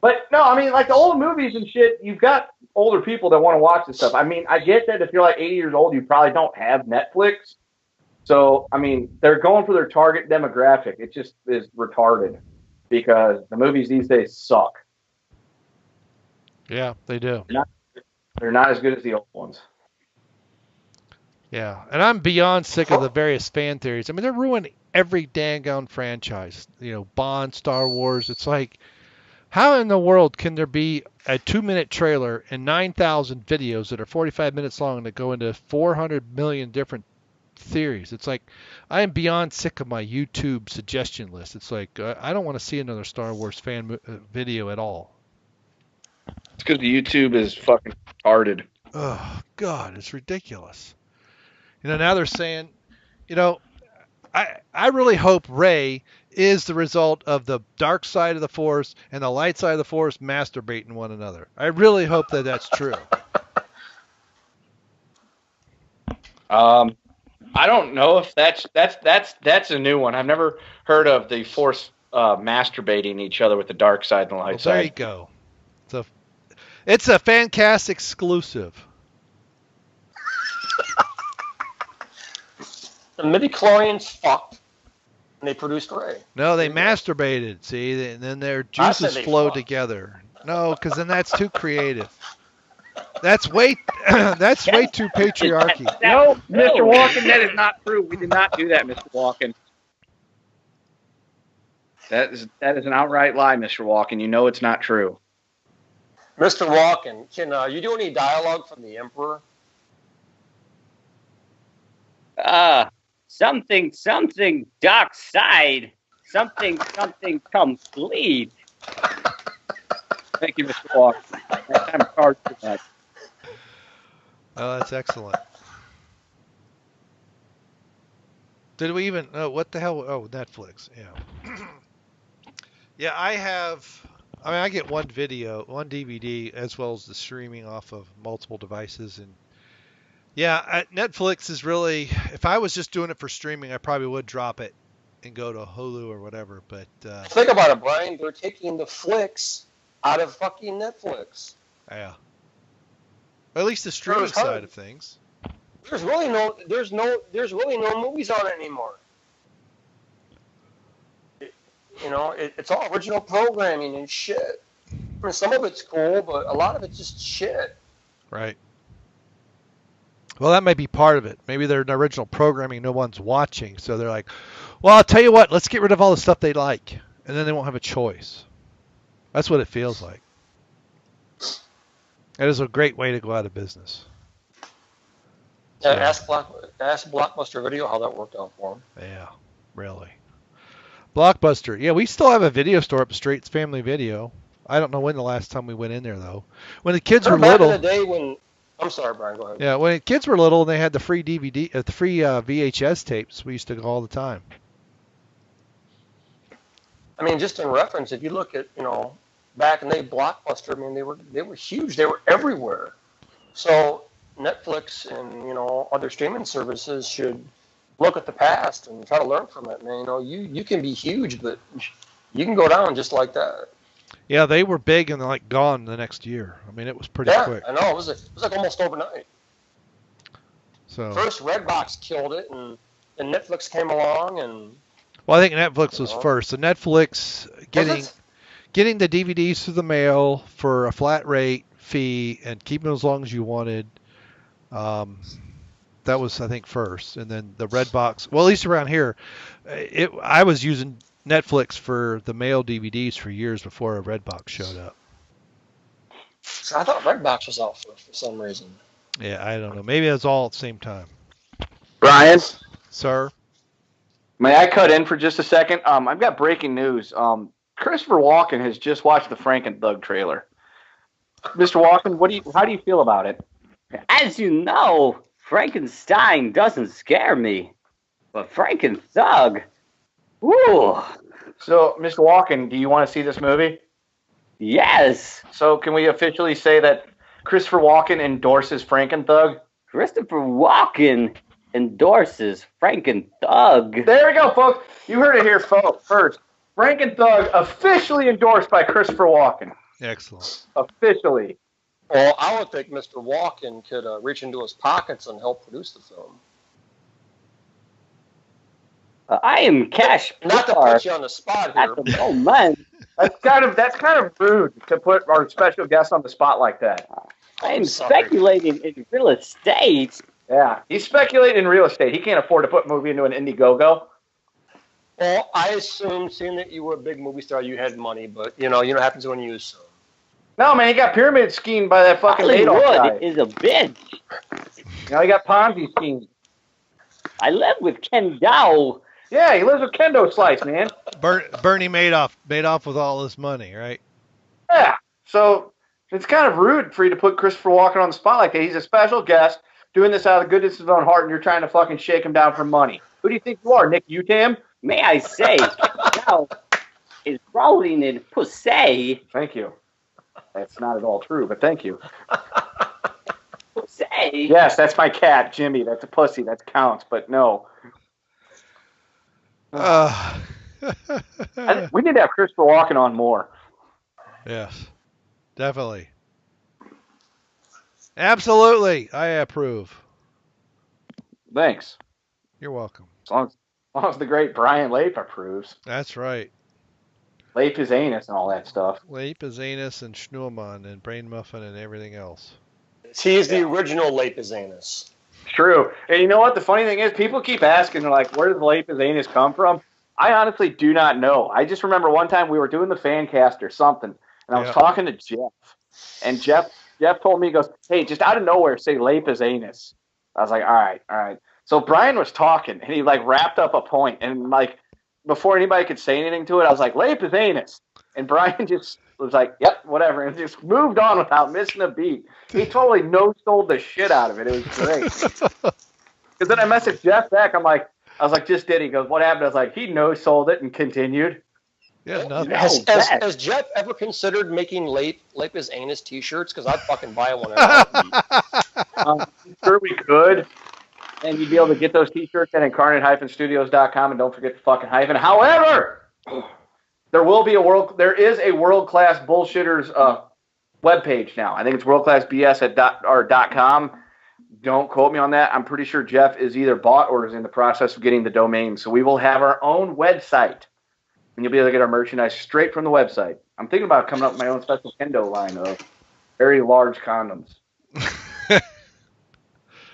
But no, I mean, like the old movies and shit, you've got older people that want to watch this stuff. I mean, I get that if you're like 80 years old, you probably don't have Netflix. So, I mean, they're going for their target demographic. It just is retarded because the movies these days suck. Yeah, they do. They're not as good as the old ones. Yeah, and I'm beyond sick of the various fan theories. I mean, they're ruining every dang franchise. You know, Bond, Star Wars. It's like, how in the world can there be a 2-minute trailer and 9,000 videos that are 45 minutes long that go into 400 million different theories? It's like, I am beyond sick of my YouTube suggestion list. It's like, I don't want to see another Star Wars fan video at all. It's because YouTube is fucking retarded. Oh, God, it's ridiculous. You know, now they're saying, you know, I really hope Rey is the result of the dark side of the Force and the light side of the Force masturbating one another. I really hope that that's true. I don't know if that's a new one. I've never heard of the Force masturbating each other with the dark side and the light side. There you go. It's a Fancaste exclusive. The midichlorians fucked, and they produced Rey. No, they masturbated, see, and then their juices flow together. No, because then that's too creative. That's way too patriarchy. No, Mr. Walken, that is not true. We did not do that, Mr. Walken. That is an outright lie, Mr. Walken. You know it's not true. Mr. Walken, can you do any dialogue from the Emperor? Something dark side. Something complete. Thank you, Mr. Walken. I'm charged for that. Oh, that's excellent. Did we even? Oh, what the hell? Oh, Netflix. Yeah. Yeah, I get one DVD, as well as the streaming off of multiple devices, and yeah, Netflix is really. If I was just doing it for streaming, I probably would drop it and go to Hulu or whatever. But think about it, Brian. They're taking the flicks out of fucking Netflix. Yeah. At least the streaming side of things. There's really no movies on it anymore. It's all original programming and shit. I mean, some of it's cool, but a lot of it's just shit. Right. Well, that might be part of it. Maybe they're an original programming no one's watching, so they're like, well, I'll tell you what, let's get rid of all the stuff they like, and then they won't have a choice. That's what it feels like. It is a great way to go out of business. So, ask Blockbuster Video how that worked out for them. Yeah, really. Blockbuster. Yeah, we still have a video store up the street. It's Family Video. I don't know when the last time we went in there, though. When the kids were little. Back in the day when... I'm sorry, Brian, go ahead. Yeah, when the kids were little and they had the free VHS tapes, we used to go all the time. I mean, just in reference, if you look at, back in the day, Blockbuster, I mean, they were huge. They were everywhere. So Netflix and, other streaming services should look at the past and try to learn from it, man. You can be huge, but you can go down just like that. Yeah, they were big and like gone the next year. I mean, it was pretty quick. I know. It was like almost overnight. So first, Redbox killed it, and then Netflix came along, and. Well, I think Netflix was first. So Netflix getting the DVDs through the mail for a flat rate fee and keeping them as long as you wanted. That was, I think, first, and then the Redbox. Well, at least around here, I was using Netflix for the mail DVDs for years before a Redbox showed up. So I thought Redbox was out first for some reason. Yeah, I don't know. Maybe it was all at the same time. Brian? Sir? May I cut in for just a second? I've got breaking news. Christopher Walken has just watched the Frank and Thug trailer. Mr. Walken, how do you feel about it? As you know, Frankenstein doesn't scare me, but Frankenthug, woo! So, Mr. Walken, do you want to see this movie? Yes. So, can we officially say that Christopher Walken endorses Frankenthug? Christopher Walken endorses Frankenthug. There we go, folks. You heard it here, folks. First, Frankenthug officially endorsed by Christopher Walken. Excellent. Officially. Well, I would think Mr. Walken could reach into his pockets and help produce the film. I am cash Not to poor put you on the spot here. at the moment. That's kind of rude to put our special guest on the spot like that. I am sorry. speculating in real estate. Yeah, he's speculating in real estate. He can't afford to put a movie into an Indiegogo. Well, I assumed, seeing that you were a big movie star, you had money, but you know what happens when you assume. No, man, he got pyramid schemed by that fucking Madoff guy. Hollywood is a bitch. Now he got Ponzi schemed. I live with Ken Dow. Yeah, he lives with Kendo Slice, man. Bernie Madoff with all this money, right? Yeah, so it's kind of rude for you to put Christopher Walken on the spot like that. He's a special guest doing this out of the goodness of his own heart, and you're trying to fucking shake him down for money. Who do you think you are, Nick Utam? May I say, Ken Dow is rolling in pussy. Thank you. That's not at all true, but thank you. Pussy. Yes, that's my cat, Jimmy. That's a pussy. That counts, but no. We need to have Christopher Walken on more. Yes, definitely. Absolutely. I approve. Thanks. You're welcome. As long as the great Brian Lape approves. That's right. Lape is anus and all that stuff. Lape is anus and Schneemann and Brainmuffin and everything else. He is the original Lapizanus. True. And you know what? The funny thing is, people keep asking, they're like, where does Lape is anus come from? I honestly do not know. I just remember one time we were doing the Fancaste or something, and I was talking to Jeff. And Jeff told me, he goes, hey, just out of nowhere, say Lape is anus. I was like, all right. So Brian was talking, and he like wrapped up a point, and like before anybody could say anything to it, I was like, Lape is anus. And Brian just was like, yep, whatever, and just moved on without missing a beat. He totally no-sold the shit out of it. It was great. Because then I messaged Jeff back. I was like, just did. He goes, what happened? I was like, he no-sold it and continued. Yeah, nothing. Has Jeff ever considered making Lape is anus t-shirts? Because I'd fucking buy one. I'm sure we could. And you'd be able to get those t-shirts at incarnate-studios.com, and don't forget the fucking hyphen. However, there is a world-class bullshitters webpage now. I think it's worldclassbs.com. Don't quote me on that. I'm pretty sure Jeff is either bought or is in the process of getting the domain. So we will have our own website, and you'll be able to get our merchandise straight from the website. I'm thinking about coming up with my own special Kendo line of very large condoms.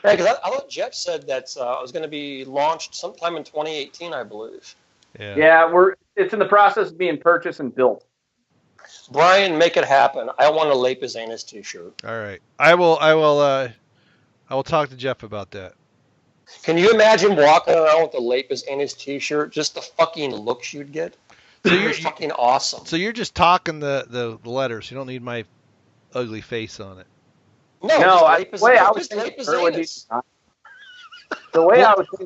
Yeah, because I thought Jeff said that it was going to be launched sometime in 2018, I believe. Yeah, it's in the process of being purchased and built. Brian, make it happen. I want a Lape is anus t-shirt. All right. I will talk to Jeff about that. Can you imagine walking around with a Lape is anus t-shirt? Just the fucking looks you'd get. You're fucking awesome. So you're just talking the letters. You don't need my ugly face on it. The way I was thinking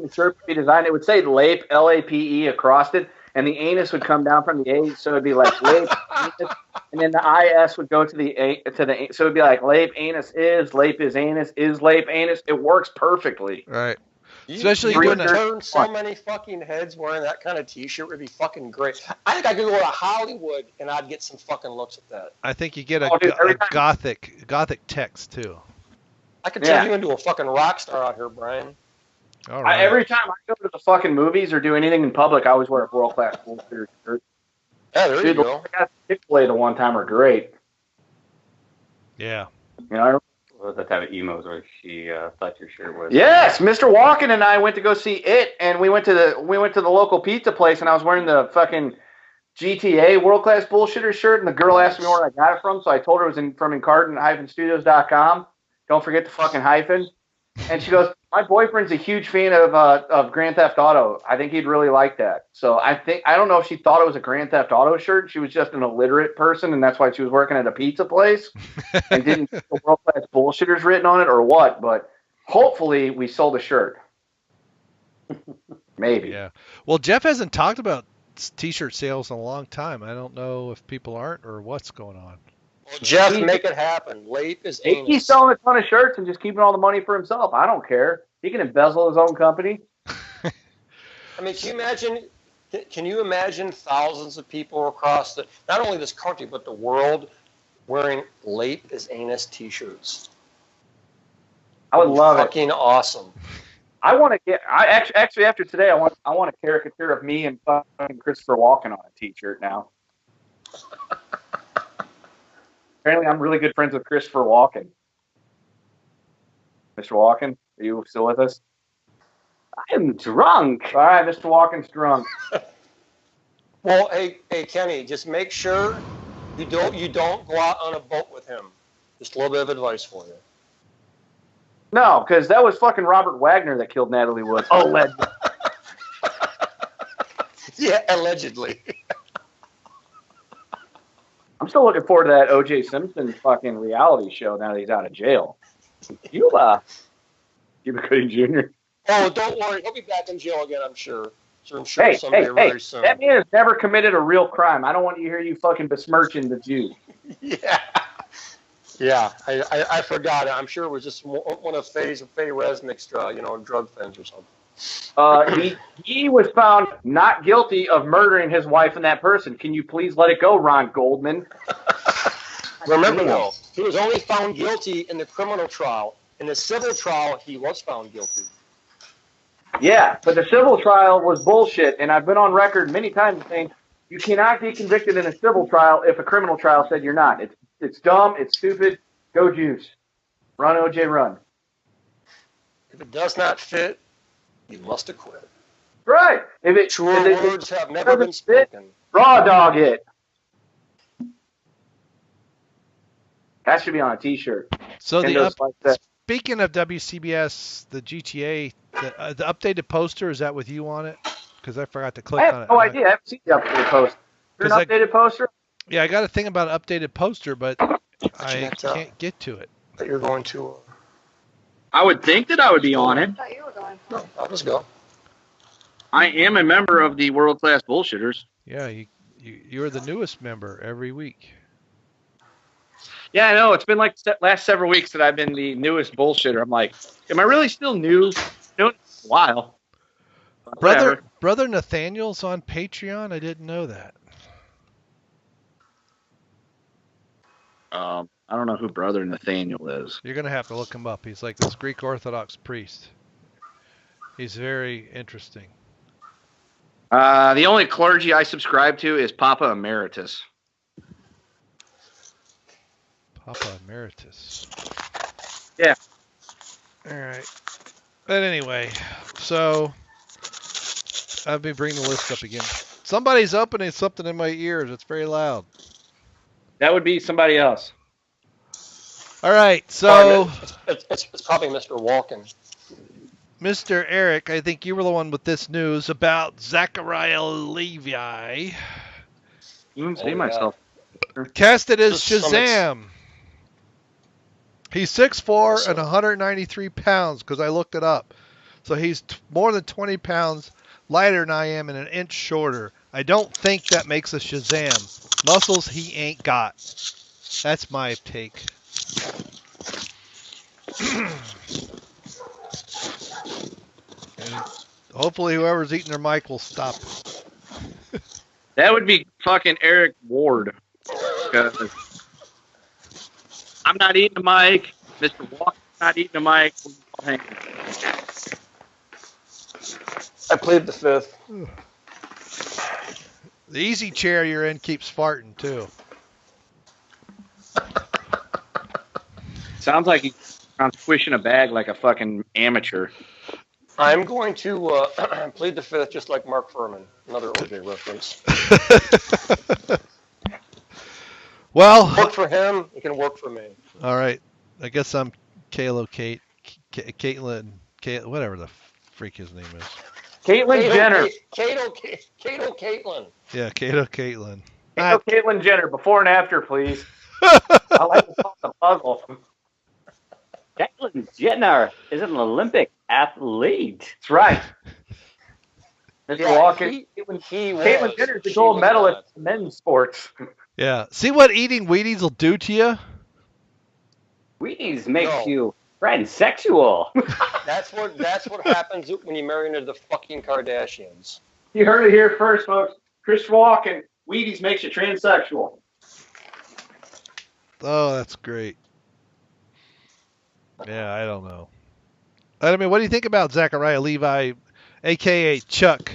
the shirt would be designed, it would say Lape, L-A-P-E across it, and the anus would come down from the A, so it'd be like Lape, anus, and then the I-S would go to the A, so it'd be like Lape, anus is Lape, anus. It works perfectly. Right. Especially you would turn so many fucking heads wearing that kind of t-shirt would be fucking great. I think I could go to Hollywood and I'd get some fucking looks at that. I think you get a gothic text too. I could turn you into a fucking rock star out here, Brian. All right. Every time I go to the fucking movies or do anything in public, I always wear a world-class bullshitter shirt. Yeah, there you go. Chick-fil-A the one time are great. Yeah. You know, What was that type of emos where she thought your shirt was? Yes, Mr. Walken and I went to go see it, and we went to the local pizza place, and I was wearing the fucking GTA World Class Bullshitter shirt, and the girl asked me where I got it from, so I told her it was from incarnate-studios.com. Don't forget the fucking hyphen. And she goes, my boyfriend's a huge fan of Grand Theft Auto. I think he'd really like that. So I don't know if she thought it was a Grand Theft Auto shirt. She was just an illiterate person, and that's why she was working at a pizza place and didn't see the World Class Bullshitters written on it or what. But hopefully we sold a shirt. Maybe. Yeah. Well, Jeff hasn't talked about T-shirt sales in a long time. I don't know if people aren't or what's going on. Well, Jeff, make it happen. Late is anus. He's selling a ton of shirts and just keeping all the money for himself. I don't care. He can embezzle his own company. I mean, can you imagine thousands of people across not only this country, but the world wearing Late is Anus T-shirts? I would love it. Fucking awesome. I want to get. Actually after today, I want a caricature of me and fucking Christopher Walken on a T-shirt now. Apparently, I'm really good friends with Christopher Walken. Mr. Walken, are you still with us? I'm drunk. All right, Mr. Walken's drunk. Well, hey, Kenny, just make sure you don't go out on a boat with him. Just a little bit of advice for you. No, because that was fucking Robert Wagner that killed Natalie Wood. Oh, Yeah, allegedly. I'm still looking forward to that O.J. Simpson fucking reality show now that he's out of jail. Cuba Gooding Jr. Oh, don't worry. He'll be back in jail again, I'm sure. So I'm sure Hey, very soon. that man has never committed a real crime. I don't want to hear you fucking besmirching the Jews. Yeah. Yeah, I forgot it. I'm sure it was just one of Faye Resnick's drug things or something. He was found not guilty of murdering his wife and that person. Can you please let it go, Ron Goldman? Remember, though, he was only found guilty in the criminal trial. In the civil trial, he was found guilty. Yeah, but the civil trial was bullshit, and I've been on record many times saying you cannot be convicted in a civil trial if a criminal trial said you're not. It's dumb. It's stupid. Go Jews. Run, OJ, run. If it does not fit, you must acquit. Right. Truer words have never been spoken. Raw dog it. That should be on a T-shirt. So speaking of WCBS, the GTA, the updated poster, is that with you on it? Because I forgot to click on it. I have no idea. I haven't seen the updated poster. Is there an updated poster? Yeah, I got a thing about an updated poster, but I can't get to it. That you're going to. I would think that I would be on it. I thought you were going. No, I'll just go. I am a member of the World Class Bullshitters. Yeah, you're the newest member every week. Yeah, I know. It's been like the last several weeks that I've been the newest bullshitter. I'm like, am I really still new? Doing it a while. Brother Nathaniel's on Patreon? I didn't know that. I don't know who Brother Nathaniel is. You're going to have to look him up. He's like this Greek Orthodox priest. He's very interesting. The only clergy I subscribe to is Papa Emeritus. Papa Emeritus. Yeah. All right. But anyway, so I'll be bringing the list up again. Somebody's opening something in my ears. It's very loud. That would be somebody else. All right, so it's probably Mr. Walken. Mr. Erik, I think you were the one with this news about Zachariah Levi. You see myself. Casted as Shazam. He's 6'4" and 193 pounds because I looked it up. So he's more than 20 pounds lighter than I am and an inch shorter. I don't think that makes a Shazam. Muscles he ain't got. That's my take. And hopefully whoever's eating their mic will stop it. That would be fucking Erik Ward. Because I'm not eating the mic. Mr. Walken's not eating the mic. I plead the fifth. The easy chair you're in keeps farting too. Sounds like he's squishing a bag like a fucking amateur. I'm going to plead the fifth just like Mark Furman. Another OJ reference. Well, work for him, it can work for me. All right. I guess I'm Caitlin, whatever the freak his name is. Caitlyn Jenner. Cato Caitlin. Yeah, Caitlin. Caitlyn Jenner, before and after, please. I like to talk the puzzle. Caitlyn Jenner is an Olympic athlete. That's right. Mr. Walken. Caitlyn Jenner's the gold medalist in men's sports. Yeah. See what eating Wheaties will do to you? Wheaties makes you transsexual. That's what happens when you marry into the fucking Kardashians. You heard it here first, folks. Chris Walken, Wheaties makes you transsexual. Oh, that's great. Yeah, I don't know. I mean, what do you think about Zachariah Levi, a.k.a. Chuck,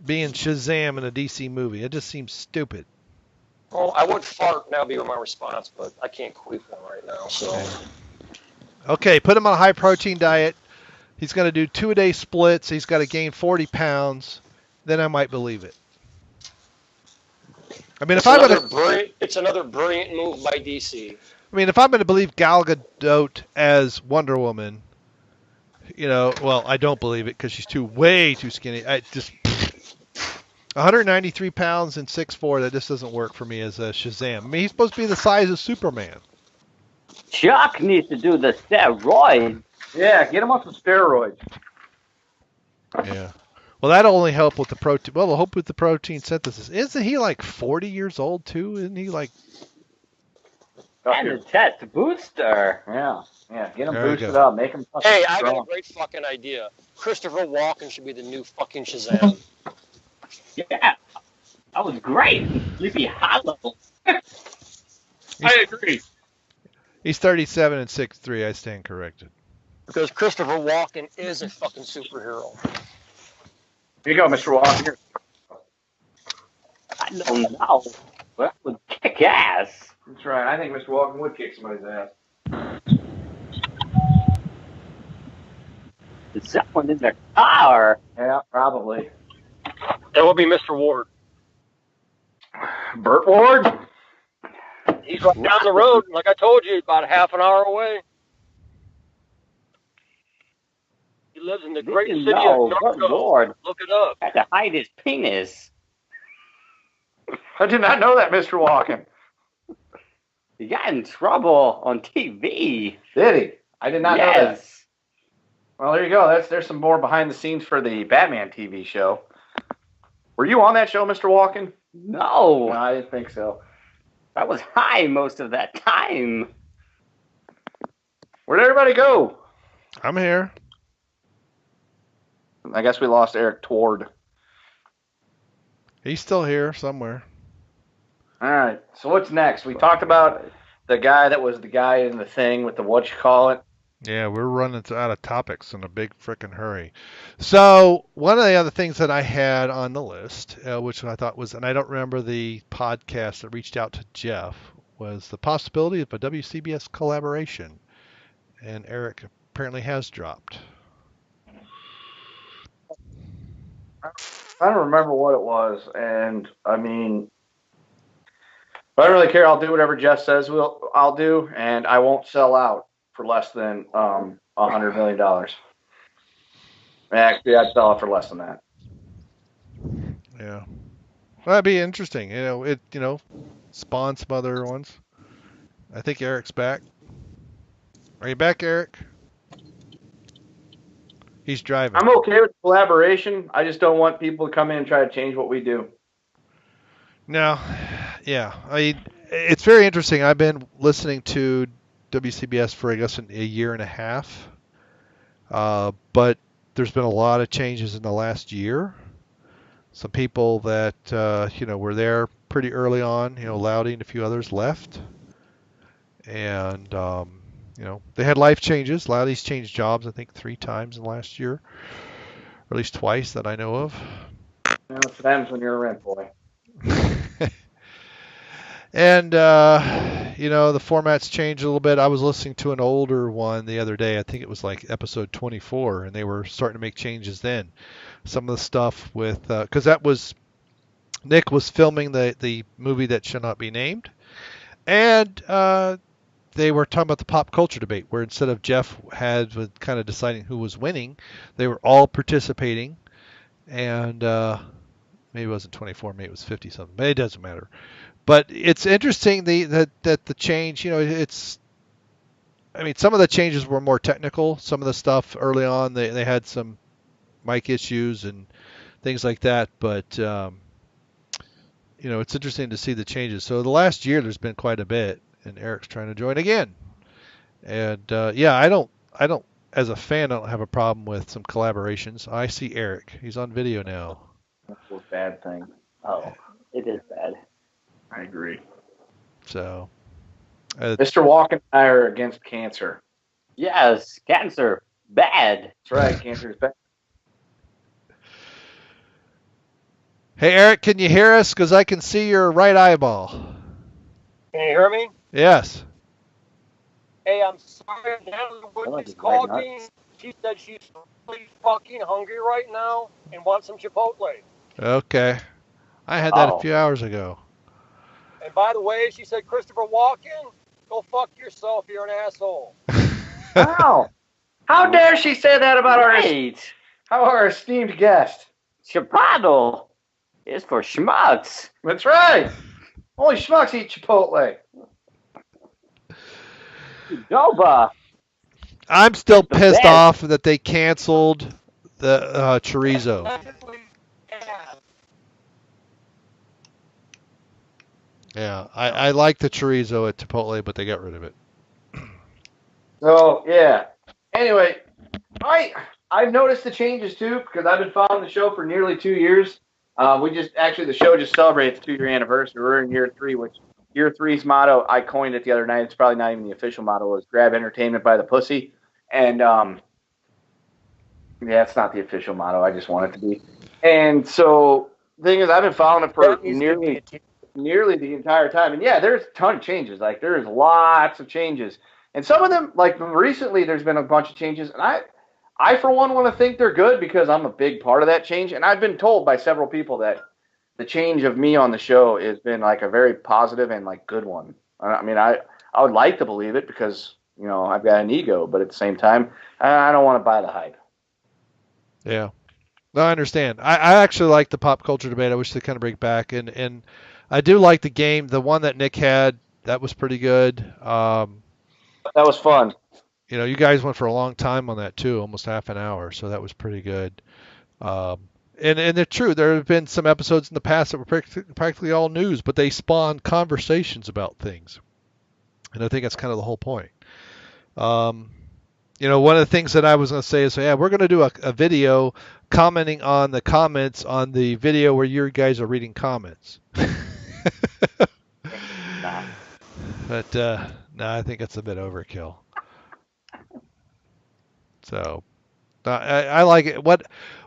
being Shazam in a DC movie? It just seems stupid. Well, I would fart, and that would be my response, but I can't quit one right now. So. Okay, put him on a high-protein diet. He's going to do 2-a-day splits. He's got to gain 40 pounds. Then I might believe it. I mean, it's another brilliant move by DC. I mean, if I'm going to believe Gal Gadot as Wonder Woman, well, I don't believe it because she's way too skinny. 193 pounds and 6'4", that just doesn't work for me as a Shazam. I mean, he's supposed to be the size of Superman. Chuck needs to do the steroids. Yeah, get him off the steroids. Yeah. Well, that'll only help with the protein. Well, it'll help with the protein synthesis. Isn't he like 40 years old too? Isn't he like? And the test booster. Yeah. Get him boosted up. Make him. Hey, I got a great fucking idea. Christopher Walken should be the new fucking Shazam. Yeah, that was great. Sleepy Hollow. I agree. He's 37 and 6'3". I stand corrected. Because Christopher Walken is a fucking superhero. Here you go, Mr. Walken. I don't know. That would kick ass. That's right. I think Mr. Walken would kick somebody's ass. Is someone in their car? Yeah, probably. That would be Mr. Ward. Burt Ward? He's right down the road, like I told you, about half an hour away. He lives in the great city of Norco. Lord. Look it up. Had to hide his penis. I did not know that, Mr. Walken. He got in trouble on TV. Did he? I did not know that. Well, there you go. There's some more behind the scenes for the Batman TV show. Were you on that show, Mr. Walken? No, I didn't think so. I was high most of that time. Where'd everybody go? I'm here. I guess we lost Erik Ward. He's still here somewhere. All right. So what's next? We talked about the guy that was the guy in the thing with the whatchamacallit. Yeah, we're running out of topics in a big frickin' hurry. So one of the other things that I had on the list, which I thought was, and I don't remember the podcast that reached out to Jeff, was the possibility of a WCBS collaboration. And Erik apparently has dropped. I don't remember what it was, and I mean, I don't really care. I'll do whatever Jeff says I'll do, and I won't sell out for less than $100 million. Actually, I'd sell out for less than that. Yeah, well, that'd be interesting. It spawn some other ones. I think Eric's back. Are you back, Erik? He's driving. I'm okay with collaboration. I just don't want people to come in and try to change what we do. No, yeah. It's very interesting. I've been listening to WCBS for, I guess, a year and a half. But there's been a lot of changes in the last year. Some people that, were there pretty early on, Loudy and a few others left. And, they had life changes. Loudy's changed jobs, I think, 3 times in the last year. Or at least twice that I know of. That's what happens when you're a rent boy. And, the format's changed a little bit. I was listening to an older one the other day. I think it was like episode 24, and they were starting to make changes then. Some of the stuff with, because Nick was filming the movie that shall not be named. And they were talking about the pop culture debate, where instead of Jeff with kind of deciding who was winning, they were all participating. And maybe it wasn't 24, maybe it was 50-something. But it doesn't matter. But it's interesting that the change, it's I mean, some of the changes were more technical. Some of the stuff early on, they had some mic issues and things like that. But it's interesting to see the changes. So the last year, there's been quite a bit, and Erik's trying to join again. And yeah, I don't, as a fan, I don't have a problem with some collaborations. I see Erik. He's on video now. That's a bad thing. Oh, it is bad. I agree. So, Mr. Walken and I are against cancer. Yes, cancer. Bad. That's right, cancer is bad. hey, Erik, can you hear us? Because I can see your right eyeball. Can you hear me? Yes. Hey, I'm sorry. Natalie Wood just called me. She said she's really fucking hungry right now and wants some Chipotle. Okay. I had that a few hours ago. And by the way, she said, Christopher Walken, go fuck yourself. You're an asshole. Wow. How dare she say that about our esteemed guest? Chipotle is for schmucks. That's right. Only schmucks eat Chipotle. Doba. I'm still pissed off that they canceled the chorizo. Yeah, I like the chorizo at Chipotle, but they got rid of it. So, yeah. Anyway, I've noticed the changes, too, because I've been following the show for nearly 2 years. The show just celebrated its 2-year anniversary. We're in year 3, which year 3's motto, I coined it the other night. It's probably not even the official motto, was grab entertainment by the pussy. And, yeah, it's not the official motto. I just want it to be. And so, the thing is, I've been following it for nearly the entire time. And, yeah, there's a ton of changes. Like, there's lots of changes. And some of them, like, recently there's been a bunch of changes. And I for one, want to think they're good because I'm a big part of that change. And I've been told by several people that the change of me on the show has been, like, a very positive and, like, good one. I mean, I would like to believe it because, I've got an ego. But at the same time, I don't want to buy the hype. Yeah. No, I understand. I actually like the pop culture debate. I wish they kind of bring it back. And I do like the game. The one that Nick had, that was pretty good. That was fun. You guys went for a long time on that too, almost half an hour. So that was pretty good. And they're true. There have been some episodes in the past that were practically all news, but they spawned conversations about things. And I think that's kind of the whole point. One of the things that I was going to say is, yeah, we're going to do a video commenting on the comments on the video where you guys are reading comments. But no, I think it's a bit overkill. So I like it. What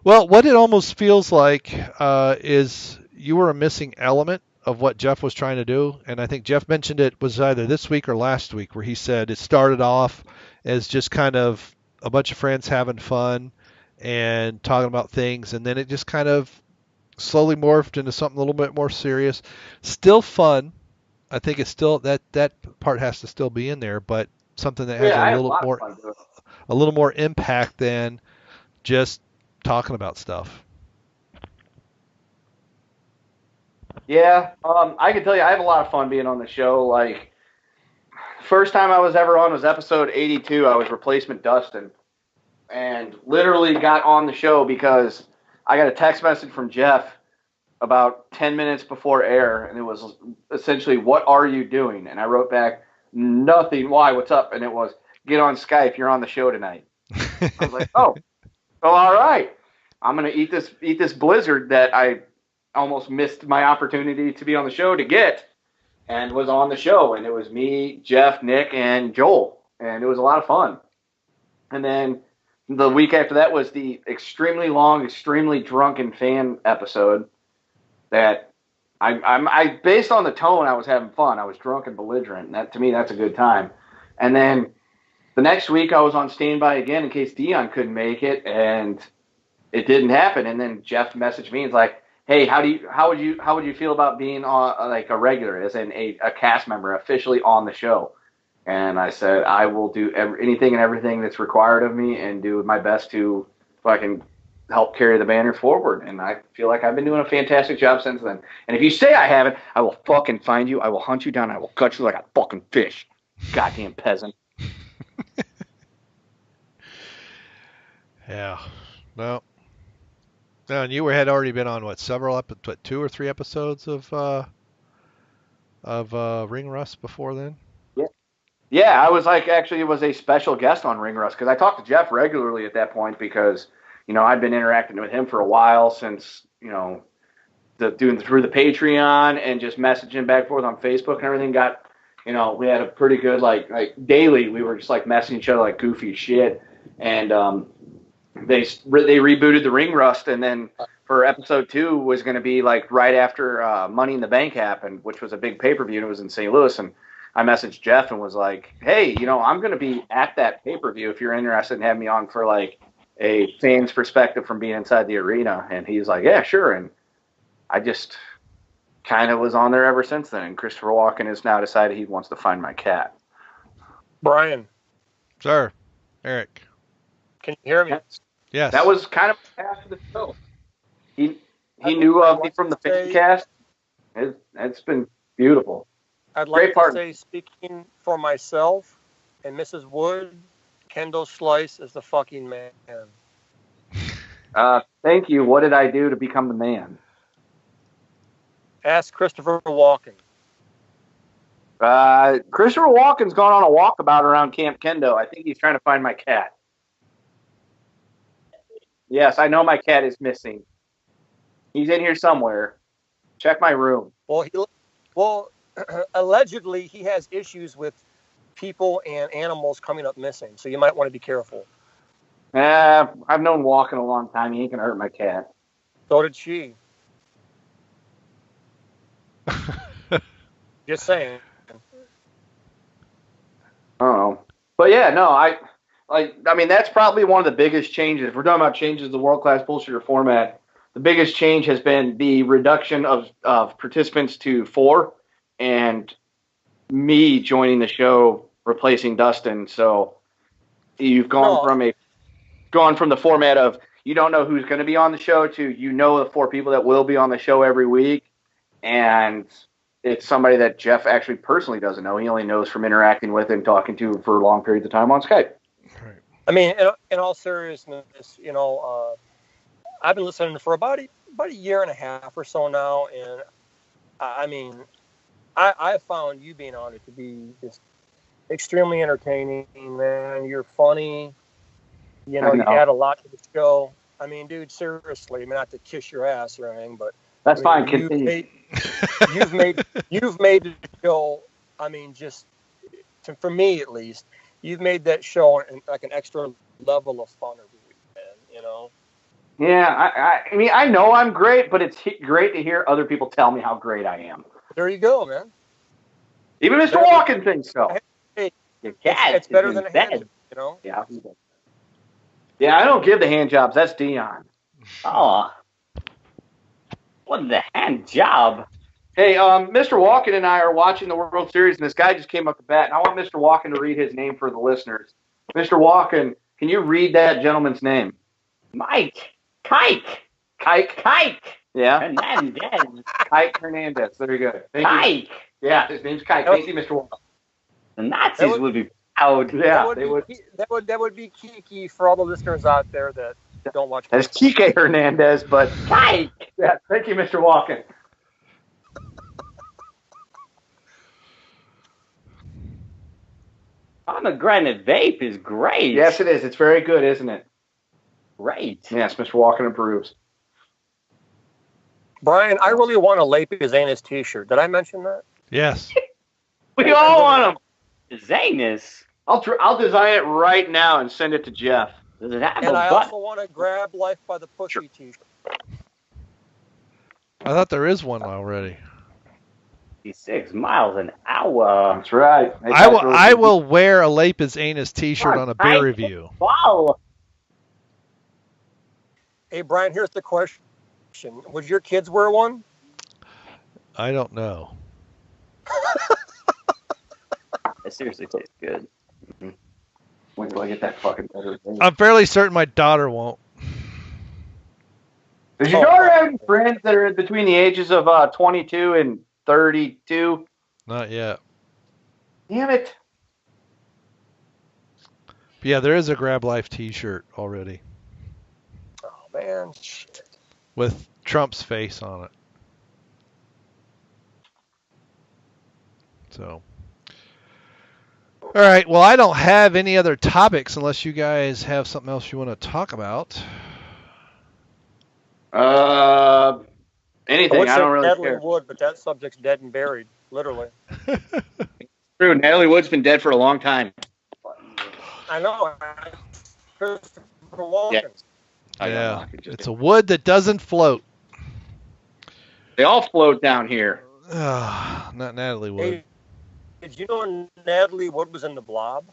it almost feels like is you were a missing element of what Jeff was trying to do, and I think Jeff mentioned it was either this week or last week where he said it started off as just kind of a bunch of friends having fun and talking about things, and then it just kind of slowly morphed into something a little bit more serious. Still fun. I think it's still that part has to still be in there, but something that has a little more impact than just talking about stuff. Yeah, I can tell you I have a lot of fun being on the show. Like, first time I was ever on was episode 82. I was replacement Dustin, and literally got on the show because I got a text message from Jeff about 10 minutes before air, and it was essentially, what are you doing? And I wrote back, nothing. Why? What's up? And it was, get on Skype. You're on the show tonight. I was like, oh, all right. I'm going to eat this blizzard that I almost missed my opportunity to be on the show to get, and was on the show. And it was me, Jeff, Nick, and Joel. And it was a lot of fun. And then the week after that was the extremely long, extremely drunken fan episode that I based on the tone, I was having fun. I was drunk and belligerent. And that, to me, that's a good time. And then the next week I was on standby again in case Dion couldn't make it, and it didn't happen. And then Jeff messaged me and was like, hey, how would you feel about being on, like, a regular, as in a cast member officially on the show? And I said, I will do anything and everything that's required of me and do my best to fucking help carry the banner forward. And I feel like I've been doing a fantastic job since then. And if you say I haven't, I will fucking find you. I will hunt you down. I will cut you like a fucking fish. Goddamn peasant. Yeah. No. No, and you had already been on what 2 or 3 episodes of Ring Rust before then. Yeah, I was actually was a special guest on Ring Rust because I talked to Jeff regularly at that point because, I'd been interacting with him for a while since, doing through the Patreon and just messaging back and forth on Facebook and everything we had a pretty good, like daily, we were just like messaging each other like goofy shit. And they rebooted the Ring Rust, and then for episode 2 was going to be like right after Money in the Bank happened, which was a big pay-per-view, and it was in St. Louis. And I messaged Jeff and was like, hey, I'm going to be at that pay-per-view if you're interested in having me on for like a fan's perspective from being inside the arena. And he's like, yeah, sure. And I just kind of was on there ever since then. And Christopher Walken has now decided he wants to find my cat. Brian. Sir. Eric. Can you hear me? Yes. That was kind of after the show. He knew of me from the Fancaste. It's been beautiful. I'd like to say, speaking for myself and Mrs. Wood, Kendo Slice is the fucking man. Thank you. What did I do to become the man? Ask Christopher Walken. Christopher Walken's gone on a walkabout around Camp Kendo. I think he's trying to find my cat. Yes, I know my cat is missing. He's in here somewhere. Check my room. Well, allegedly he has issues with people and animals coming up missing, so you might want to be careful. I've known Walken a long time. He ain't gonna hurt my cat. So did she. Just saying. I don't know. But yeah, no, I mean, that's probably one of the biggest changes. If we're talking about changes to the world-class bullshitter format, the biggest change has been the reduction of participants to 4 and me joining the show, replacing Dustin. So you've gone from the format of you don't know who's going to be on the show to the 4 people that will be on the show every week. And it's somebody that Jeff actually personally doesn't know. He only knows from interacting with and talking to for long periods of time on Skype. I mean, in all seriousness, I've been listening for about a year and a half or so now, and I mean, I found you being on it to be just extremely entertaining, man. You're funny. You add a lot to the show. I mean, dude, seriously, I mean, not to kiss your ass or anything, but that's fine. Continue. You've made the show. I mean, for me at least, you've made that show like an extra level of fun every week, man. Yeah, I mean, I know I'm great, but it's great to hear other people tell me how great I am. There you go, man. Even Mr. Walken thinks so. Your cat it's better than a hand job, Yeah. Yeah, I don't give the hand jobs. That's Dion. Oh. What the hand job? Hey, Mr. Walken and I are watching the World Series, and this guy just came up to bat, and I want Mr. Walken to read his name for the listeners. Mr. Walken, can you read that gentleman's name? Mike. Kike. Yeah. Hernandez. Kike Hernandez. Very good. Thank you. Yeah, his name's Kike. Thank you, Mr. Walken. The Nazis would be proud. Yeah, that would be Kiki for all the listeners out there that don't watch. That's Kike Hernandez, but Kike. Yeah, thank you, Mr. Walken. Pomegranate vape is great. Yes, it is. It's very good, isn't it? Great. Yes, Mr. Walken approves. Brian, I really want a Lapis Anus t-shirt. Did I mention that? Yes. We all want them. Zanus. I'll design it right now and send it to Jeff. Does it have and a I button? also want to grab Life by the Pussy t-shirt. I thought there is one already. 6 miles an hour. That's right. I will wear a Lapis Anus t-shirt on a beer review. Wow. Hey, Brian, here's the question. Would your kids wear one? I don't know. It seriously tastes good. Mm-hmm. When do I get that fucking better? I'm fairly certain my daughter won't. Does your daughter have any friends that are between the ages of 22 and 32? Not yet. Damn it. But yeah, there is a Grab Life t-shirt already. Man, shit. with Trump's face on it. So, all right. Well, I don't have any other topics unless you guys have something else you want to talk about. Anything. I don't really Natalie care. Wood, but that subject's dead and buried, literally. True. Natalie Wood's been dead for a long time. I know. Christopher Walken. Yeah, it's a wood that doesn't float. They all float down here. Not Natalie Wood. Hey, did you know Natalie Wood was in The Blob?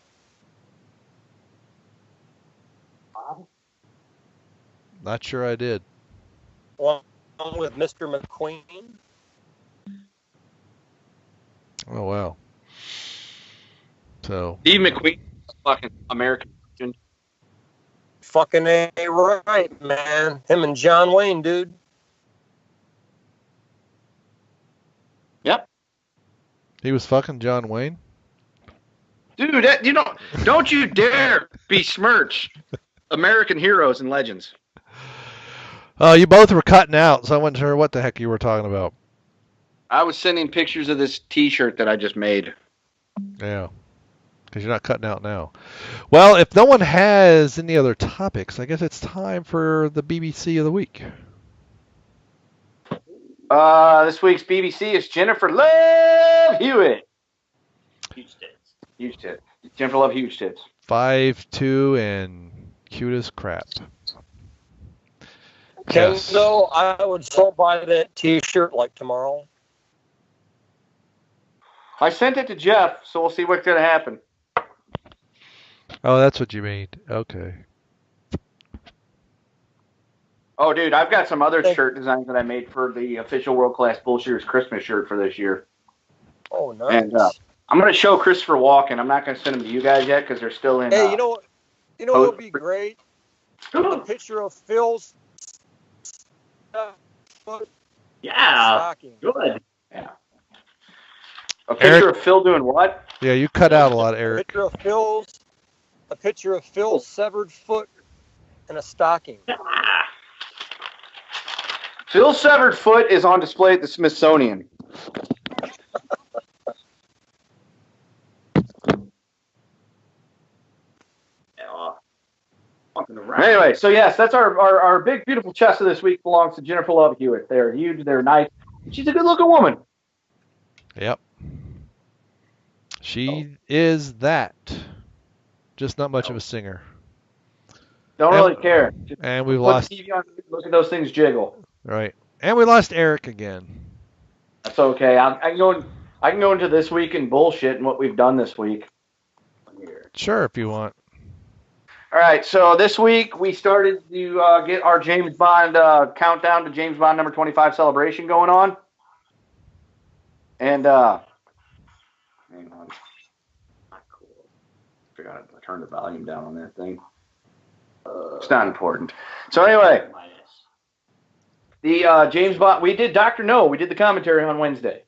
Not sure I did. Along with Mr. McQueen. Oh, wow. So Steve McQueen, fucking American. Fucking A right, man. Him and John Wayne, dude. Yep. he was fucking John Wayne? Dude, don't you dare besmirch American heroes and legends. Oh, you both were cutting out, so I wasn't sure what the heck you were talking about. I was sending pictures of this T-shirt that I just made. Yeah, because you're not cutting out now. Well, if no one has any other topics, I guess it's time for the BBC of the week. This week's BBC is Jennifer Love Hewitt. Huge tits. Huge tits. Jennifer Love huge tits. 5'2" and cute as crap. Kendo, I would so buy that T-shirt like tomorrow. I sent it to Jeff, so we'll see what's going to happen. Oh, that's what you mean. Okay. Oh, dude, I've got some other shirt designs that I made for the official World Class Bullshitters Christmas shirt for this year. Oh, nice. And I'm going to show Christopher Walken. I'm not going to send them to you guys yet because they're still in. Hey, you know what would be great? A picture of Phil's stocking. Good. Yeah. A picture of Phil doing what? Yeah, you cut out a lot, Eric. A picture of Phil's severed foot in a stocking. Phil's severed foot is on display at the Smithsonian. Anyway, so yes, that's our big, beautiful chest of this week belongs to Jennifer Love Hewitt. They're huge, they're nice. She's a good-looking woman. Yep. She is that. Just not much of a singer. Don't really care. And we've lost. TV on, look at those things jiggle. Right. And we lost Eric again. That's okay. I can go into this week and bullshit and what we've done this week. Sure, if you want. All right, so this week we started to get our James Bond countdown to James Bond number 25 celebration going on. And, hang on. Not cool. Forgot to turn the volume down on that thing. It's not important. So anyway, the James Bond, we did Dr. No. We did the commentary on Wednesday.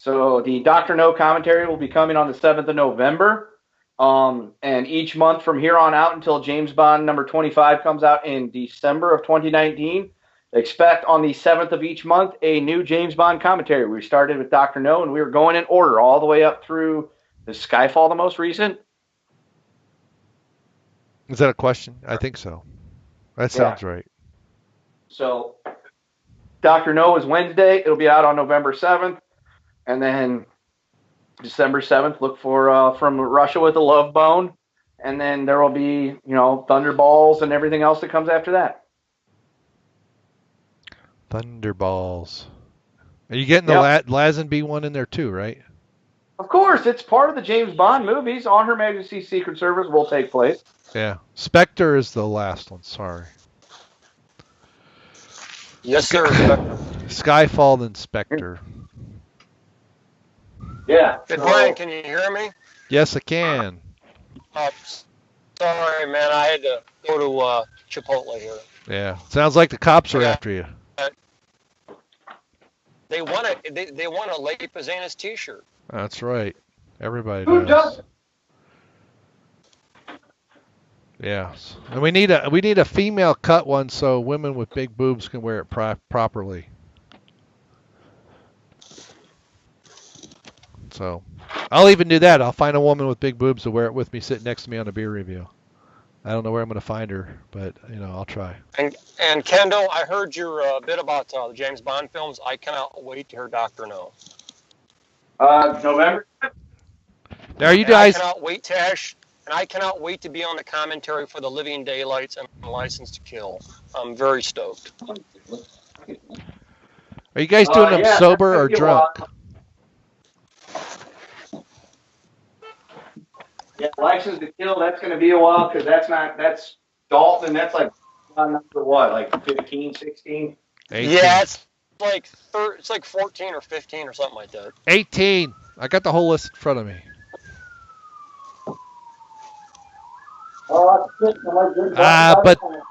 So the Dr. No commentary will be coming on the 7th of November. And each month from here on out until James Bond number 25 comes out in December of 2019, expect on the 7th of each month a new James Bond commentary. We started with Dr. No, and we were going in order all the way up through the Skyfall, the most recent. Is that a question? I think so. That sounds right. So Dr. No is Wednesday. It'll be out on November 7th. And then December 7th, look for From Russia with a Love Bone. And then there will be, Thunderballs and everything else that comes after that. Thunderballs. Are you getting the Lazenby one in there too, right? Of course. It's part of the James Bond movies. On Her Majesty's Secret Service will take place. Yeah. Spectre is the last one. Sorry. Yes, sir. Skyfall, then Spectre. Yeah. Good Brian, can you hear me? Yes, I can. Sorry, man. I had to go to Chipotle here. Yeah. Sounds like the cops are after you. They want a Lady Pizzanas T-shirt. That's right. Everybody Who does. does? Yeah, and we need a female cut one so women with big boobs can wear it properly. So I'll even do that. I'll find a woman with big boobs to wear it with me, sit next to me on a beer review. I don't know where I'm going to find her, but I'll try. And Kendo, I heard your bit about the James Bond films. I cannot wait to hear Dr. No. November. Now, are you guys? I cannot wait to I cannot wait to be on the commentary for the Living Daylights and License to Kill. I'm very stoked. Are you guys doing them sober or drunk? Yeah, License to Kill. That's going to be a while because that's Dalton. That's like number what, like 15, 16? 18. Yeah, it's like 14 or 15 or something like that. 18. I got the whole list in front of me. But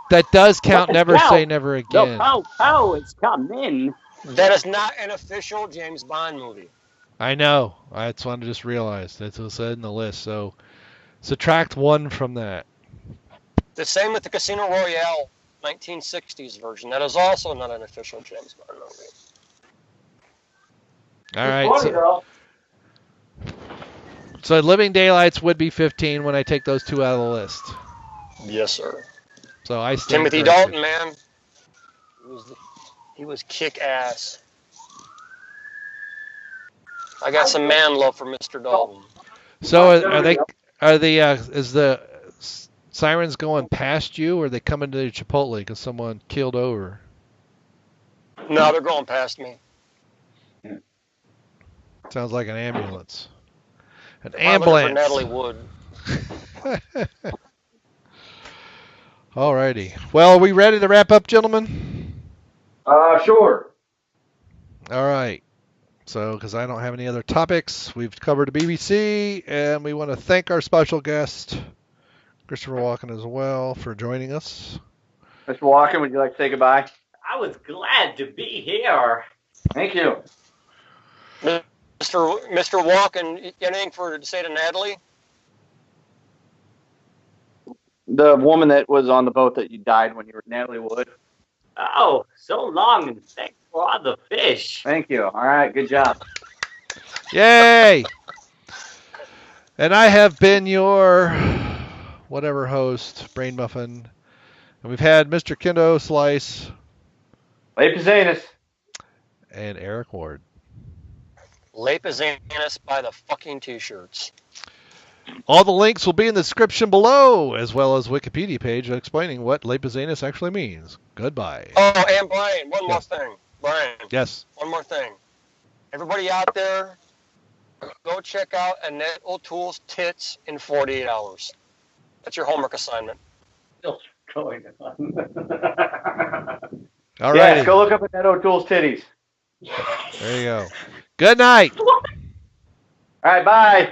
that does count. Never say never again. The pow is coming. That is not an official James Bond movie. I know. That's what I just realized. That's what it said in the list. So subtract 1 from that. The same with the Casino Royale 1960s version. That is also not an official James Bond movie. All right. So Living Daylights would be 15 when I take those 2 out of the list. Yes, sir. So I Timothy Dalton, man. He was kick ass. I got some man love for Mr. Dalton. So is the sirens going past you, or are they coming to Chipotle because someone keeled over? No, they're going past me. Sounds like an ambulance. An ambulance. For Natalie Wood. Alrighty. Well, are we ready to wrap up, gentlemen? Sure. All right. So, because I don't have any other topics, we've covered the BBC, and we want to thank our special guest, Christopher Walken, as well, for joining us. Mr. Walken, would you like to say goodbye? I was glad to be here. Thank you. Mr. Walken, anything to say to Natalie? The woman that was on the boat that you died when you were Natalie Wood. Oh, so long, and thanks for all the fish. Thank you. All right, good job. Yay! And I have been your whatever host, Brainmuffin. And we've had Mr. Kendo Slice. Lepizanis. And Erik Ward. Lepizanis by the fucking t-shirts. All the links will be in the description below, as well as Wikipedia page explaining what Lepizanis actually means. Goodbye. Oh, and Brian, one more thing. Brian. Yes. One more thing. Everybody out there, go check out Annette O'Toole's tits in 48 hours. That's your homework assignment. Still going on. All right. Yes, go look up Annette O'Toole's titties. There you go. Good night. All right, bye.